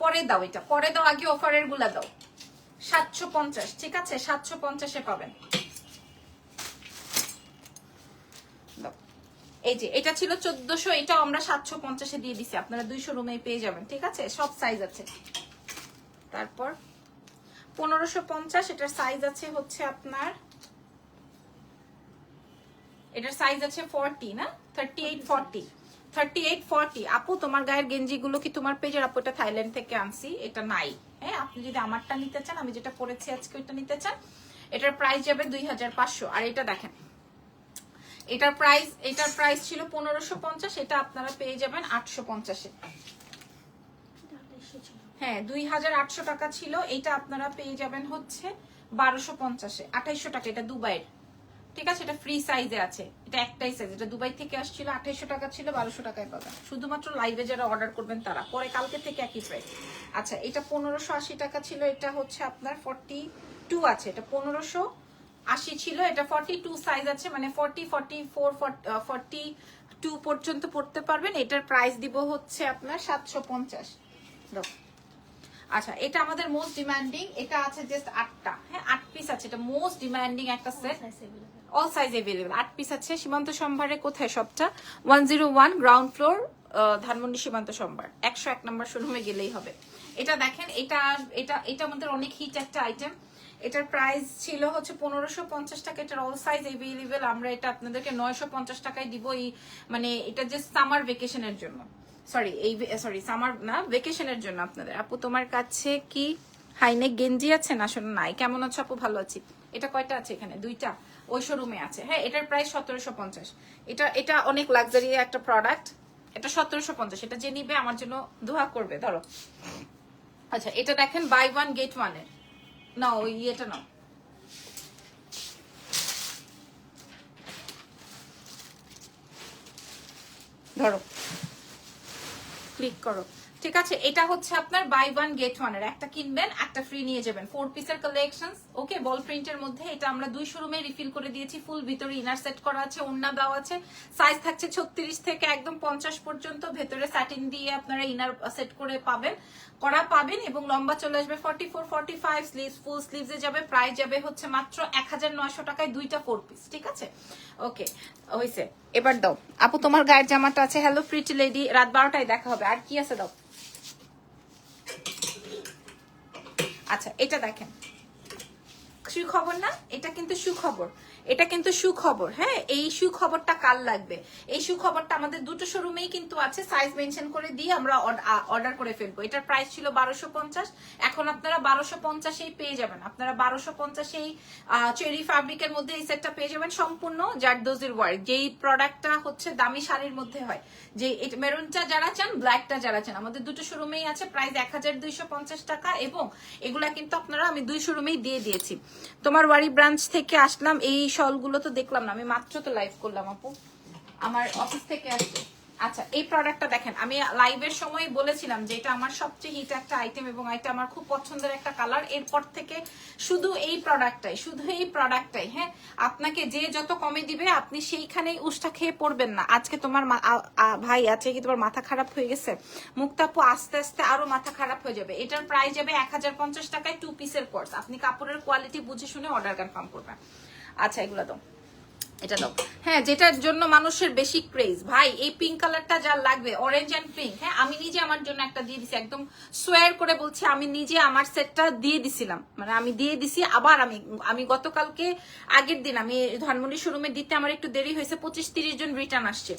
পরে দাও, এটা পরে দাও, আগে অফারের গুলা দাও। 750, ঠিক আছে, 750-এ পাবেন। এই যে এটা ছিল 1400, এটাও আমরা 750-এ দিয়ে দিছি, আপনারা 200 রুমে পেয়ে যাবেন, ঠিক আছে, সব সাইজ আছে। তারপর 1550, এটার সাইজ আছে হচ্ছে আপনার, এটার সাইজ আছে 40 না, 38-40। আপু তোমার গায়ের গেঞ্জি গুলো কি তোমার পেজের? আপু এটা থাইল্যান্ড থেকে আনছি, এটা নাই, হ্যাঁ, আপনি যদি আমারটা নিতে চান, আমি যেটা পরেছি আজকে ওইটা নিতে চান, এটার প্রাইস যাবে 2500। আর এটা দেখেন এটার প্রাইস ছিল 1550, এটা আপনারা পেয়ে যাবেন 850-এ। হ্যাঁ 2800 টাকা ছিল, এটা আপনারা পেয়ে যাবেন হচ্ছে 1250-এ, 2800 টাকা। এটা দুবাইয়ের, ঠিক আছে, এটা ফ্রি সাইজে আছে, এটা একটাই সাইজ, এটা দুবাই থেকে আসছিল, 2800 টাকা ছিল, 1200 টাকায় পাবেন, শুধুমাত্র লাইভে যারা অর্ডার করবেন তারা, পরে কালকে থেকে একই প্রাইস। আচ্ছা এটা 1580 টাকা ছিল, এটা হচ্ছে আপনার 42 আছে, এটা 1580 ছিল, এটা 42 সাইজ আছে, মানে 40, 44, 42 পর্যন্ত পড়তে পারবেন। এটার প্রাইস দিব হচ্ছে আপনার 750। আচ্ছা এটা আমাদের মোস্ট ডিমান্ডিং, এটা আছে জাস্ট 8টা, হ্যাঁ 8 পিস আছে, এটা মোস্ট ডিমান্ডিং একটা set, all size available, 8 piece আছে। সীমান্ত সম্ভারে কোথায় শপটা? 101 গ্রাউন্ড ফ্লোর, ধানমন্ডি সীমান্ত সম্ভার, 101 নম্বর শোরুমে গেলেই হবে। এটা দেখেন, এটা আমাদের অনেক হিট একটা আইটেম, এটার প্রাইস ছিল হচ্ছে 1550 টাকা, এটার অল সাইজ अवेलेबल, আমরা এটা আপনাদেরকে 950 টাকায় দিব। এই মানে এটা যে সামার ভেকেশনের জন্য, সরি সামার না, ভেকেশনের জন্য আপনাদের। আপু তোমার কাছে কি হাইনেক গেঞ্জি আছে? না শোনো নাই। কেমন আছো আপু? ভালো আছি। এটা কয়টা আছে? এখানে 2টা, ওই শোরুমে আছে। হ্যাঁ এটার প্রাইস 1750। এটা অনেক লাক্সারি একটা প্রোডাক্ট, এটা 1750। এটা যে নিবে আমার জন্য দোয়া করবে। ধরো আচ্ছা এটা দেখেন বাই 1 গেট 1 এর, না ওই এটা নাও, ধরো ক্লিক করো, ঠিক আছে। এটা হচ্ছে আপনার বাই 1 গেট 1 এর, একটা কিনবেন একটা ফ্রি নিয়ে যাবেন, 4 পিসের কালেকশনস, ওকে, বল প্রিন্টের মধ্যে। এটা আমরা 2 শোরুমে রিফিল করে দিয়েছি, ফুল ভিতরে ইনার সেট করা আছে, ওন্না দেওয়া আছে, সাইজ থাকছে 36 থেকে একদম 50 পর্যন্ত, ভেতরে স্যাটিন দিয়ে আপনারা ইনার সেট করে পাবেন এবং লম্বা চলে আসবে 44, 45 স্লিভস, ফুল স্লিভসে যাবে। প্রাইস যাবে হচ্ছে মাত্র 1900 টাকায়, 2টা 4 পিস, ঠিক আছে, ওকে হইছে। এবার দাও আপু তোমার গায়ের জামাটা আছে, হ্যালো প্রিটি লেডি, রাত 12টায় দেখা হবে। আর কি আছে দাও। আচ্ছা এটা দেখেন, সুখবর না, এটা কিন্তু সুখবর, এটা কিন্তু সুখবর। হ্যাঁ এই সুখবরটা কাল লাগবে, এই সুখবরটা আমাদের 2টো শোরুমেই কিন্তু আছে, সাইজ মেনশন করে দিয়ে আমরা অর্ডার করে ফেলবো। এটার প্রাইস ছিল 1250, এখন আপনারা 1250-এই পেয়ে যাবেন, আপনারা 1250-এই চেরি ফ্যাব্রিকের মধ্যে এই সেটটা পেয়ে যাবেন, সম্পূর্ণ জারদোজির ওয়ার্ক, যেই প্রোডাক্টটা হচ্ছে দামি শাড়ির মধ্যে হয়, যে মেরুনটা যারা চান, ব্ল্যাকটা যারা চান, আমাদের 2টো শোরুমেই আছে। প্রাইস 1250 টাকা, এবং এগুলা কিন্তু আপনারা আমি 2 শোরুমেই দিয়ে দিয়েছি। তোমার ওয়ারি ব্রাঞ্চ থেকে আসলাম, এই শলগুলো তো দেখলাম না, আমি মাত্র তো লাইভ করলাম আপু, আমার অফিস থেকে আসছে। আচ্ছা, এই প্রোডাক্টটা দেখেন, আমি লাইভের সময় বলেছিলাম যে এটা আমার সবচেয়ে হিট একটা আইটেম এবং এটা আমার খুব পছন্দের একটা কালার। এরপর থেকে শুধু এই প্রোডাক্টটাই, হ্যাঁ, আপনাকে যে যত কমে দিবে আপনি সেইখানেই উষ্টা খেয়ে পড়বেন না। আজকে তোমার ভাই আছে কি তোমার মাথা খারাপ হয়ে গেছে? মুক্তাপু আস্তে আস্তে আরো মাথা খারাপ হয়ে যাবে। এটার প্রাইস যাবে 1050 টাকায় 2 পিসের কোর্স। আপনি কাপড়ের কোয়ালিটি বুঝে শুনে অর্ডার কনফার্ম করবেন। আচ্ছা, এগুলো দাও, এটা দাও। হ্যাঁ, যেটার জন্য মানুষের বেশি ক্রেজ ভাই, এই পিঙ্ক কালারটা যা লাগবে, অরেঞ্জ এন্ড পিঙ্ক। হ্যাঁ, আমি নিজে আমার জন্য একটা দিয়ে দিছি, একদম সোয়ার করে বলছি, আমি নিজে আমার সেটটা দিয়ে দিছিলাম, মানে আমি দিয়ে দিছি। আবার আমি গতকালকে আগের দিন আমি ধানমন্ডি শোরুমে দিতে আমার একটু দেরি হয়েছে, 25-30 জন রিটার্ন আসছে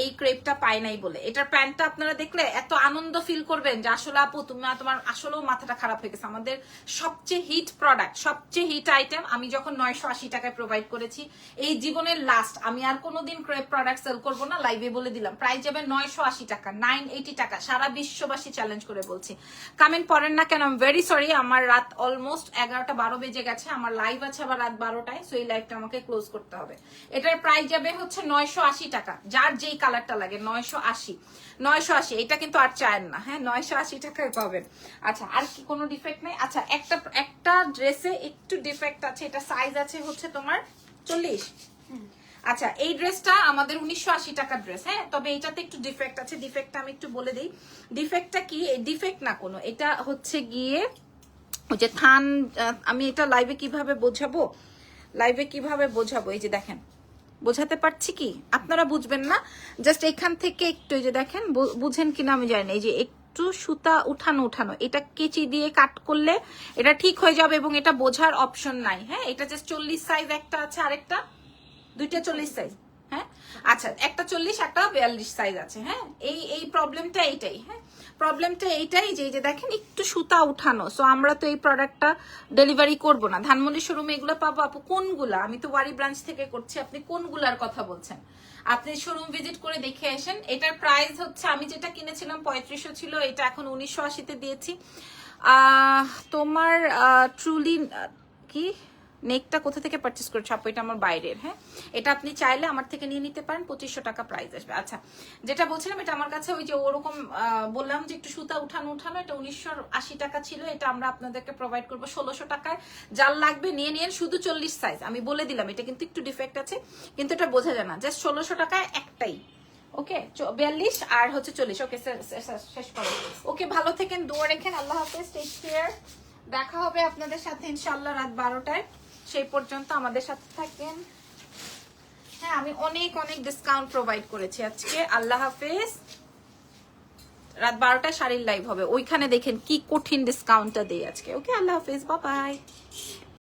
এই ক্রেপটা পাই নাই বলে। এটার প্যান্টটা আপনারা দেখলে এত আনন্দ ফিল করবেন যে আসলে আপু তোমার আসলেও মাথাটা খারাপ হয়ে গেছে। আমাদের সবচেয়ে হিট প্রোডাক্ট, সবচেয়ে হিট আইটেম আমি যখন 980 টাকায় প্রোভাইড করেছি, এই জীবনের লাস্ট আমি আর কোনোদিন ক্রেপ প্রোডাক্ট সেল করবো না। লাইভে বলে দিলাম প্রাইস যাবে 980 টাকা, 980 টাকা। সারা বিশ্ববাসী চ্যালেঞ্জ করে বলছি। কমেন্ট পড়েন না কেন, আই এম ভেরি সরি। আমার রাত অলমোস্ট 11টা-12 বেজে গেছে, আমার লাইভ আছে আবার রাত 12টায়, সো এই লাইভটা আমাকে ক্লোজ করতে হবে। এটার প্রাইস যাবে হচ্ছে 980 টাকা, যার যেই কালারটা লাগে 980। এটা কিন্তু আর চায়েন না, হ্যাঁ, 980 টাকায় পাবেন। আচ্ছা, আর কি কোনো ডিফেক্ট নেই? আচ্ছা, একটা ড্রেসে একটু ডিফেক্ট আছে, এটা সাইজ আছে হচ্ছে তোমার 40। আচ্ছা, এই ড্রেসটা আমাদের 1980 টাকার ড্রেস, হ্যাঁ, তবে এটাতে একটু ডিফেক্ট আছে। ডিফেক্টটা আমি একটু বলে দিই। ডিফেক্টটা কি? ডিফেক্ট না কোনো, এটা হচ্ছে গিয়ে ওই যে থান, আমি এটা লাইভে কিভাবে বোঝাবো, এই যে দেখেন, বোঝাতে পারছি কি? আপনারা বুঝবেন না, জাস্ট এখান থেকে একটু, এই যে দেখেন, বুঝেন কিনা আমি জানি না, এই যে একটু সুতা উঠানো, এটা কেচি দিয়ে কাট করলে এটা ঠিক হয়ে যাবে এবং এটা বোঝার অপশন নাই। হ্যাঁ, এটা জাস্ট 40 সাইজ একটা আছে, আরেকটা দুইটা 40 সাইজ। হ্যাঁ, আচ্ছা, একটা 40 একটা 42 সাইজ আছে। হ্যাঁ, এই প্রবলেমটা এইটাই। হ্যাঁ, প্রবলেমটা এইটাই যে এই যে দেখেন একটু সুতা উঠানো। সো আমরা তো এই প্রোডাক্টটা ডেলিভারি করব না। ধানমন্ডি শোরুমে এগুলো পাবো আপু? কোনগুলা? আমি তো ওয়ারি ব্রাঞ্চ থেকে করছি, আপনি কোনগুলার কথা বলছেন? আপনি শোরুম ভিজিট করে দেখে আসেন। এটার প্রাইস হচ্ছে, আমি যেটা কিনেছিলাম 3500 ছিল, এটা এখন 1980-তে দিয়েছি। তোমার ট্রুলি কি নেকটা কোথা থেকে পারচেস করেছো আপু? এটা আমার বাইরের। হ্যাঁ, এটা আপনি চাইলে আমার থেকে নিয়ে নিতে পারেন, 2500 টাকা প্রাইস আসবে। আচ্ছা, যেটা বলছিলাম, এটা আমার কাছে ওই যে ওরকম বললাম যে একটু সুতা উঠানো, এটা 1980 টাকা ছিল। এটা আমরা আপনাদেরকে প্রোভাইড করবো 1600 টাকায়। যার লাগবে নিয়ে নিন, শুধু 40 সাইজ। আমি বলে দিলাম এটা কিন্তু একটু ডিফেক্ট আছে, কিন্তু এটা বোঝা যায় না। জাস্ট 1600 টাকায় একটাই। ওকে, 42 আর হচ্ছে 40। ওকে, শেষ করো। ওকে, ভালো থেকেন, দোয়া রেখেন। আল্লাহ হাফেজ, টেক কেয়ার। দেখা হবে আপনাদের সাথে ইনশাআল্লাহ রাত 12টায়। সেই পর্যন্ত আমাদের সাথে থাকেন। হ্যাঁ, আমি অনেক ডিসকাউন্ট প্রোভাইড করেছি আজকে। আল্লাহ হাফেজ। রাত 12টায় শাড়ির লাইভ হবে, ওইখানে দেখেন কি কঠিন ডিসকাউন্টটা দেই আজকে। ওকে, আল্লাহ হাফেজ, বাই বাই।